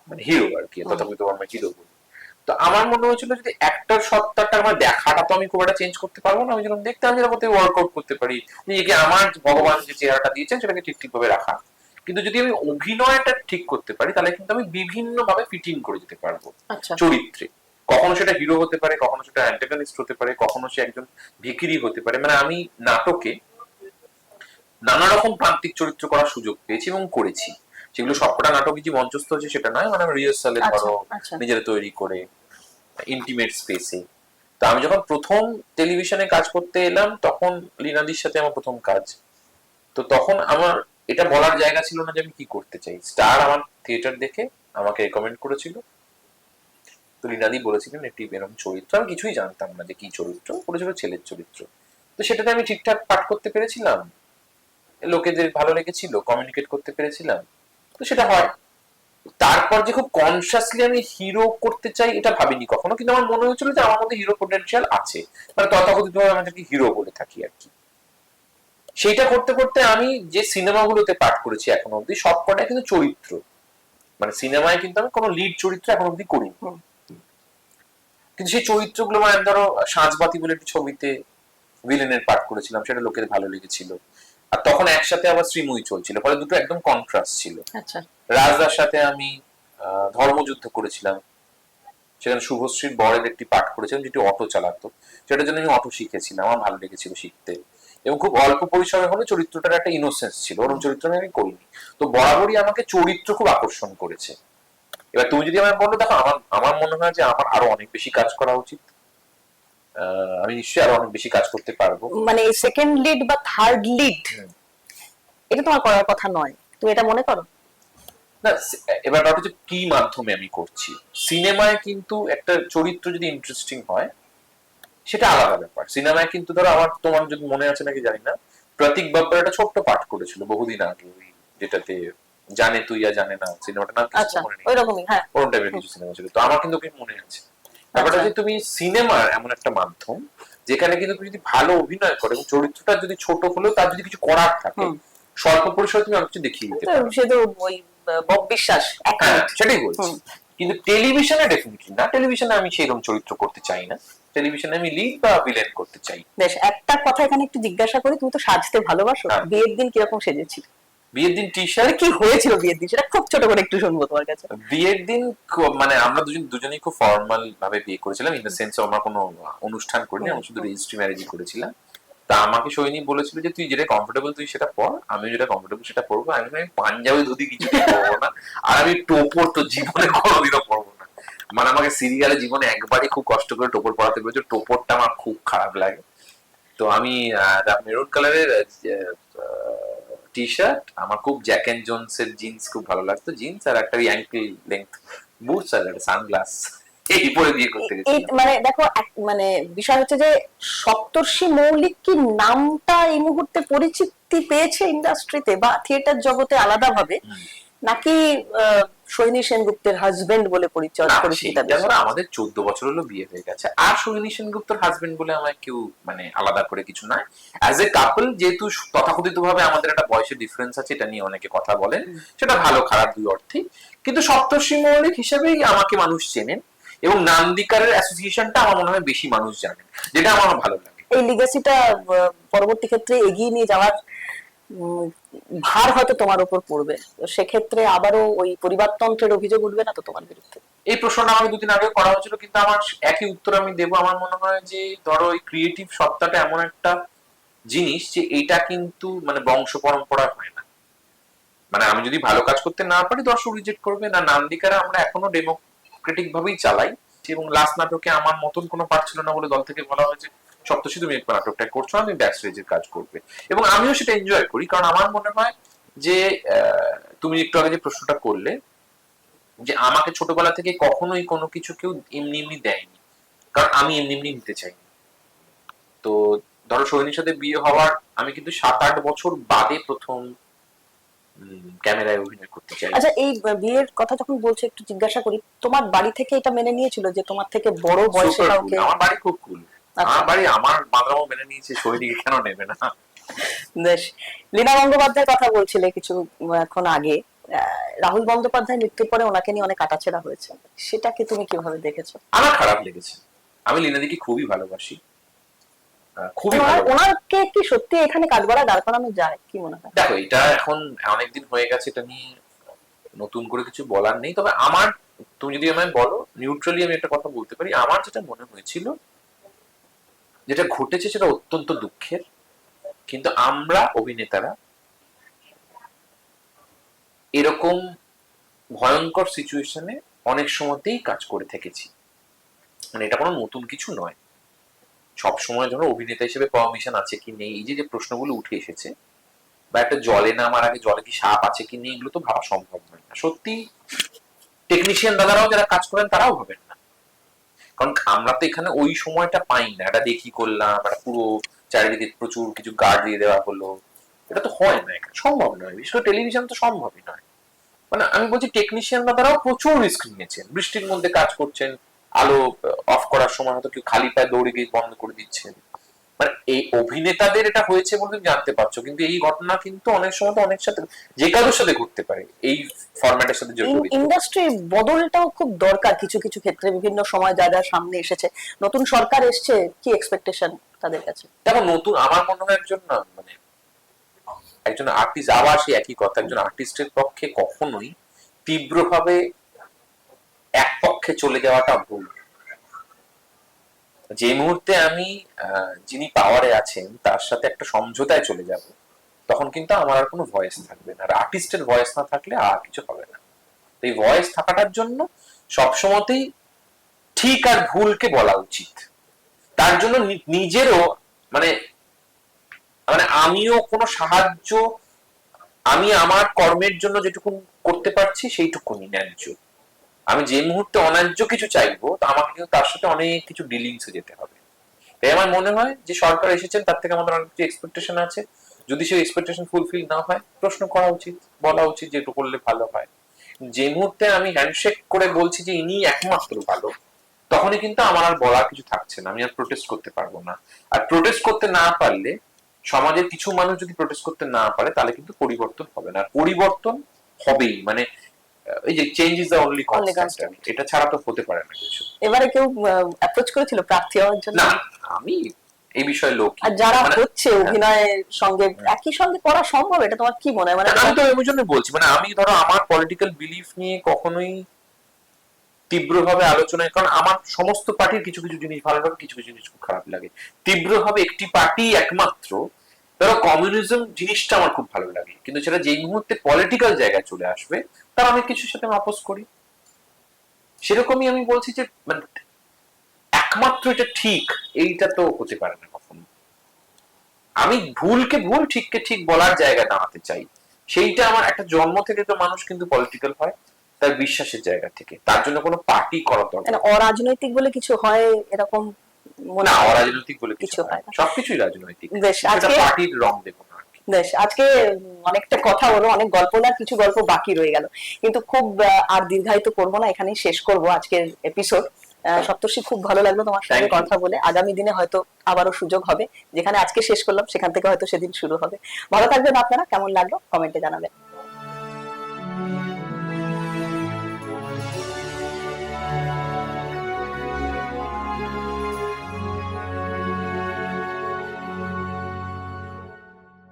মানে হিরো আর কি, তথাপিত আমরা হিরো বলি। তো আমার মনে হয়েছিল যদি অ্যাক্টর সত্তাটা আমার দেখাটা তো আমি খুব একটা চেঞ্জ করতে পারবো না, আমি যেরকম দেখতে আমি যেরকম ওয়ার্কআউট করতে পারি, নিজেকে আমার ভগবান যে চেহারাটা দিয়েছেন সেটাকে ঠিক ঠিক ভাবে রাখা। কিন্তু যদি আমি অভিনয়টা ঠিক করতে পারি তাহলে কিন্তু আমি বিভিন্ন ভাবে ফিটিং করে যেতে পারবো চরিত্রে। কখনো সেটা হিরো হতে পারে, কখনো সেটা অ্যান্টাগনিস্ট হতে পারে, কখনো সে একজন ভিখিরি হতে পারে। মানে আমি নাটকে নানা রকম প্রান্তিক চরিত্র করার সুযোগ পেয়েছি এবং করেছি। সেগুলো সবকটা নাটকই যে মঞ্চস্থ হচ্ছে সেটা নয়, মানে রিহার্সালে ধরো নিজেরা তৈরি করে। ইন্টিমেট স্পেসে। তো আমি যখন প্রথম টেলিভিশনে কাজ করতে এলাম তখন লীনাদির সাথে আমার প্রথম কাজ। তো তখন আমার এটা বলার জায়গা ছিল না যে আমি কি করতে চাই। স্টার আমার থিয়েটার দেখে আমাকে রেকমেন্ড করেছিল। তো লীনাদি বলেছিলেন একটি এরকম চরিত্র, আমি কিছুই জানতাম না যে কি চরিত্র, বলেছিল ছেলের চরিত্র। তো সেটাতে আমি ঠিকঠাক পাঠ করতে পেরেছিলাম, লোকেদের ভালো লেগেছিল, কমিউনিকেট করতে পেরেছিলাম, তো সেটা হয়। তারপর যে খুব কনসিয়াসলি আমি হিরো করতে চাই এটা ভাবিনি কখনো, কিন্তু আমার মনে হয়েছিল যে আমার মধ্যে হিরো পোটেনশিয়াল আছে, মানে তথাকথিত ভাবে আমাদেরকে হিরো বলে থাকি আর কি। সেইটা করতে করতে আমি যে সিনেমাগুলোতে পাঠ করেছি এখনো অব্দি সবকটা কিন্তু চরিত্র, মানে সিনেমায় কিন্তু আমি কোনো লিড চরিত্র এখন অব্দি করিনি। কিন্তু সেই চরিত্রগুলো, মানে ধরো সাঁঝবাতি বলে একটি ছবিতে ভিলেনের পাঠ করেছিলাম, সেটা লোকের ভালো লেগেছিল। আর তখন একসাথে আবার শ্রীময়ী চলছিল, ফলে দুটো একদম কন্ট্রাস্ট ছিল। আচ্ছা। রাজদার সাথে আমি ধর্মযুদ্ধ করেছিলাম, সেখানে শুভশ্রীর বরের একটি পাঠ করেছিলাম যেটি অটো চালাতো, সেটার জন্য আমি অটো শিখেছিলাম, আমার ভালো লেগেছিল শিখতে। এবং খুব অল্প পরিসরে হলে চরিত্রটার একটা ইনোসেন্স ছিল, ওরকম চরিত্র আমি করিনি। তো বরাবরই আমাকে চরিত্র খুব আকর্ষণ করেছে। এবার তুমি যদি আমায় বলো, দেখো আমার আমার মনে হয় যে আমার আরো অনেক বেশি কাজ করা উচিত। আমি নিশ্চয়ই আরো অনেক বেশি কাজ করতে পারবো। মানে সেকেন্ড লিড বা থার্ড লিড এটা তোমার করার কথা নয়, তুমি এটা মনে করো? না, এবার ব্যাপারটা হচ্ছে কি মাধ্যমে আমি করছি। সিনেমায় কিন্তু একটা চরিত্র যদি ইন্টারেস্টিং হয় সেটা আলাদা ব্যাপার। সিনেমায় কিন্তু ধরো আমার, তোমার যদি মনে আছে নাকি জানি না, প্রতীক বাপ্পার একটা ছোট্ট পাঠ করেছিল বহুদিন আগে, ওই যেটাতে জানে তুই আর জানে না, সিনেমাটার নাম কিছু আচ্ছা, মনে নেই, ওইরকমই, হ্যাঁ। ওরকম টাইপের কিছু সিনেমা ছিল। তো আমার কিন্তু ওকে মনে আছে। ব্যাপারটা যে তুমি সিনেমার এমন একটা মাধ্যম যেখানে কিন্তু তুমি যদি ভালো অভিনয় করো এবং চরিত্রটা যদি ছোট হলেও তার যদি কিছু করার থাকে, স্বল্প পরিসরে তুমি অনেক কিছু দেখিয়ে দিতে পারো। সে তো ওই বব বিশ্বাস হ্যাঁ, সেটাই বলছি। কিন্তু টেলিভিশনে ডেফিনেটলি না, টেলিভিশনে আমি সেইরকম চরিত্র করতে চাই না, টেলিভিশনে আমি লিড বা ভিলেন করতে চাই। বেশ, একটা কথা এখানে একটু জিজ্ঞাসা করি, তুমি তো সাজতে ভালোবাসো, বিয়ের দিন কিরকম সেজেছিল? বিয়ের দিন টি শার্ট কি হয়েছিল বিয়ের দিন, সেটা খুব ছোট করে একটু শুনবো তোমার কাছে। বিয়ের দিন মানে আমরা দুজনেই খুব ফর্মাল ভাবে বিয়ে করেছিলাম, ইন দ্য সেন্স আমরা কোনো অনুষ্ঠান করিনি, আমরা শুধু রেজিস্ট্রি ম্যারেজই করেছিলাম। তা আমাকে সৈনী বলেছিল যে তুই যেটা কমফোর্টেবল তুই সেটা পর, আমি যেটা কমফোর্টেবল সেটা পরবো। আমি পাঞ্জাবি ধুতি কিছু পরবো না, আর আমি টোপর তো জীবনে কোনোদিনও পরবো না। মানে আমাকে সিরিয়ালে জীবনে একবারই খুব কষ্ট করে টোপর পরাতে পেরেছে, টোপরটা আমার খুব খারাপ লাগে। তো আমি মেরুন কালারের টি শার্ট, আমার খুব জ্যাক এন্ড জোনস এর জিন্স খুব ভালো লাগতো, জিন্স আর একটা অ্যাঙ্কেল লেন্থ বুটস আর একটা সানগ্লাস, এই পরে বিয়ে করতে গেছিলাম। মানে দেখো, মানে বিষয় হচ্ছে যে সপ্তর্ষি মৌলিক কি নামটা এই মুহূর্তে পরিচিতি পেয়েছে ইন্ডাস্ট্রিতে বা থিয়েটার জগতে আলাদাভাবে, নাকি সোহিনী সেনগুপ্তের হাজবেন্ড বলে পরিচয় পরিচিতি? আমাদের 14 বছর হলো বিয়ে হয়ে গেছে, আর সোহিনী সেনগুপ্তর হাজবেন্ড বলে আমার কেউ মানে আলাদা করে কিছু নাই। অ্যাজ এ কাপল, যেহেতু তথাকথিত ভাবে আমাদের একটা বয়সের ডিফারেন্স আছে, এটা নিয়ে অনেকে কথা বলেন, সেটা ভালো খারাপ দুই অর্থেই। কিন্তু সপ্তর্ষি মৌলিক হিসেবেই আমাকে মানুষ চেনেন, এবং নান্দিকারের অ্যাসোসিয়েশনটা আমার মনে হয় বেশি মানুষ জানেন, যেটা আমার ভালো লাগে। এই লিগেসিটা পরবর্তী ক্ষেত্রে এগিয়ে নিয়ে যাওয়ার ভার হয়তো তোমার উপর পড়বে, তো সেক্ষেত্রে আবারও ওই পরিবারতন্ত্রের অভিযোগ উঠবে না তো তোমার বিরুদ্ধে? এই প্রশ্নটা আমাকে দুদিন আগে করা হয়েছিল, কিন্তু আমার একই উত্তর আমি দেবো। আমার মনে হয় যে ধরো এই ক্রিয়েটিভ সত্তাটা এমন একটা জিনিস যে এটা কিন্তু মানে বংশ পরম্পরা হয় না। মানে আমি যদি ভালো কাজ করতে না পারি দর্শক রিজেক্ট করবে না। নান্দিকারা আমরা এখনো ডেমোক্রেটিক ভাবেই চালাই, এবং লাস্ট নাটকে আমার মতন কোনো পার্ট ছিল না বলে দল থেকে বলা হয়েছে সপ্তর্ষি তুমি একবার নাটকটা করছো, আমি ব্যাক স্টেজের কাজ করবে, এবং আমিও সেটা এনজয় করি। কারণ আমার মনে হয় যে তুমি একটু আগে যে প্রশ্নটা করলে, যে আমাকে ছোটবেলা থেকে কখনোই কোনো কিছু কেউ এমনি এমনি দেয়নি, কারণ আমি এমনি এমনি নিতে চাই। তো ধরো সোহিনীর সাথে বিয়ে হওয়ার আমি কিন্তু 7-8 বছর বাদে প্রথম ক্যামেরায় অভিনয় করতে চাই। আচ্ছা, এই বিয়ের কথা যখন বলছো একটু জিজ্ঞাসা করি, তোমার বাড়ি থেকে এটা মেনে নিয়েছিল যে তোমার থেকে বড় বয়সে কাউকে? আমার বাড়ি খুব কুল, আমার বাড়ি আমার বান্ধব মেনে নিয়েছে, সোহিনীকে কেন নেবে না। বেশ, লীনা গঙ্গোপাধ্যায়ের কথা বলছিলে কিছু এখন আগে, রাহুল বন্দ্যোপাধ্যায় মৃত্যুর পরে ওনাকে নিয়ে অনেক কাটাছেড়া হয়েছে, সেটাকে তুমি কিভাবে দেখেছো? আমার খারাপ লেগেছে, আমি লীনাদিকে খুবই ভালোবাসি, খুবই ভালো। ওনাকে কি সত্যি এখানে কাঠগড়ায় দাঁড় করানো যায়, কি মনে হয়? দেখো, এটা এখন অনেকদিন হয়ে গেছে, এটা নিয়ে নতুন করে কিছু বলার নেই। তবে আমার, তুমি যদি আমায় বলো নিউট্রালি, আমি একটা কথা বলতে পারি। আমার যেটা মনে হয়েছিল, যেটা ঘটেছে সেটা অত্যন্ত দুঃখের, কিন্তু আমরা অভিনেতারা এরকম ভয়ঙ্কর সিচুয়েশনে অনেক সময়তেই কাজ করে থেকেছি। মানে এটা কোনো নতুন কিছু নয়। সবসময় ধরো অভিনেতা হিসেবে পারমিশন আছে কি নেই, এই যে প্রশ্নগুলো উঠে এসেছে, বা একটা জলে নামার আগে জলে কি সাপ আছে কি নেই, এগুলো তো ভাবা সম্ভব নয় না। সত্যি টেকনিশিয়ান দাদারাও যারা কাজ করেন তারাও ভাবেন না, কারণ আমরা তো এখানে ওই সময়টা পাই না। এটা দেখি করলাম, একটা পুরো চারিদিকে প্রচুর কিছু গার্ড দিয়ে দেওয়া হলো, এটা তো হয় না, এখানে সম্ভব নয়। বিশেষ করে টেলিভিশন তো সম্ভবই নয়। মানে আমি বলছি টেকনিশিয়ান দাদারাও প্রচুর রিস্ক নিয়েছেন, বৃষ্টির মধ্যে কাজ করছেন, আলো অফ করার সময় হয়তো কেউ খালি পায়ে দৌড়ে গিয়ে বন্ধ করে দিচ্ছেন। মানে এই অভিনেতাদের এটা হয়েছে বলে তুমি জানতে পারছো, কিন্তু এই ঘটনা কিন্তু অনেক সময় তো অনেক সাথে, যে কারোর সাথে ঘটতে পারে এই ফরম্যাটের সাথে জড়িত। ইন্ডাস্ট্রির বদলটাও খুব দরকার কিছু কিছু ক্ষেত্রে, বিভিন্ন সময় যা যা সামনে এসেছে। নতুন সরকার এসছে, কি এক্সপেকটেশন তাদের কাছে? দেখো নতুন, আমার মনে হয় একজন মানে একজন আর্টিস্ট, আবার সেই একই কথা, একজন আর্টিস্টের পক্ষে কখনোই তীব্রভাবে এক পক্ষে চলে যাওয়াটা ভুল। যে মুহূর্তে আমি যিনি পাওয়ারে আছেন তার সাথে একটা সমঝোতায় চলে যাব, তখন কিন্তু আমার আর কোনো ভয়েস থাকবে না। আর আর্টিস্টের ভয়েস না থাকলে আর কিছু হবে না। এই ভয়েস থাকাটার জন্য সবসময়তেই ঠিক আর ভুলকে বলা উচিত। তার জন্য নিজেরও মানে মানে আমিও কোনো সাহায্য, আমি আমার কর্মের জন্য যেটুকু করতে পারছি সেইটুকুনি ন্যায্য। আমি যে মুহূর্তে অন্যায্য কিছু চাইবো, তো আমাকে কিন্তু তার সাথে অনেক কিছু ডিলিংসে যেতে হবে। তাই আমার মনে হয় যে সরকার এসেছেন, তার থেকে আমাদের অনেক কিছু এক্সপেকটেশন আছে। যদি সেই এক্সপেকটেশন ফুলফিল না হয়, প্রশ্ন করা উচিত, বলা উচিত যে একটু করলে ভালো হয়। যে মুহূর্তে আমি হ্যান্ডশেক করে বলছি যে ইনি একমাত্র ভালো, তখনই কিন্তু আমার আর বলার কিছু থাকছে না, আমি আর প্রোটেস্ট করতে পারবো না। আর প্রোটেস্ট করতে না পারলে, সমাজের কিছু মানুষ যদি প্রোটেস্ট করতে না পারে, তাহলে কিন্তু পরিবর্তন হবে না। আর পরিবর্তন হবেই, মানে এই যে change is the only constant, এটা ছাড়া তো হতে পারে না কিছু। এবারে কেউ অ্যাপ্রোচ করেছিল প্রার্থী হওয়ার জন্য? না, আমি এই বিষয়ে লোক, আর যারা হচ্ছে অভিনয়ের সঙ্গে একই সঙ্গে করা সম্ভব, এটা তোমার কি মনে হয়? মানে আমি তো ওই জন্য বলছি, মানে আমি ধরো আমার পলিটিক্যাল বিলিফ নিয়ে কখনোই তীব্রভাবে আলোচনায়, কারণ আমার সমস্ত পার্টির কিছু কিছু জিনিস ভালো লাগে, কিছু কিছু জিনিস খুব খারাপ লাগে। তীব্রভাবে একটি পার্টি একমাত্র, ধরো কমিউনিজম জিনিসটা আমার খুব ভালো লাগে, কিন্তু সেটা যেই মুহূর্তে পলিটিক্যাল জায়গায় চলে আসবে, তার অনেক কিছুর সাথে আমি আপোস করি। সেরকমই আমি বলছি যে মানে একমাত্র এটা ঠিক, এইটা তো হতে পারে না কখনো। আমি ভুলকে ভুল, ঠিককে ঠিক বলার জায়গায় দাঁড়াতে চাই। সেইটা আমার একটা জন্ম থেকে, তো মানুষ কিন্তু পলিটিক্যাল হয় তার বিশ্বাসের জায়গা থেকে, তার জন্য কোনো পার্টি করার দরকার। অরাজনৈতিক বলে কিছু হয় এরকম না, অরাজনৈতিক বলে কিছু হয় না, সবকিছুই রাজনৈতিক। বেশ, আজকে পার্টির রং দেখো না। বেশ, আজকে অনেকটা কথা হলো, অনেক গল্প না, কিছু গল্প বাকি রয়ে গেল, কিন্তু খুব আর দীর্ঘায়িত করবো না, এখানেই শেষ করব আজকের এপিসোড। সপ্তর্ষি, খুব ভালো লাগলো তোমার সঙ্গে কথা বলে। আগামী দিনে হয়তো আবারও সুযোগ হবে, যেখানে আজকে শেষ করলাম সেখান থেকে হয়তো সেদিন শুরু হবে। ভালো থাকবেন আপনারা, কেমন লাগলো কমেন্টে জানাবেন।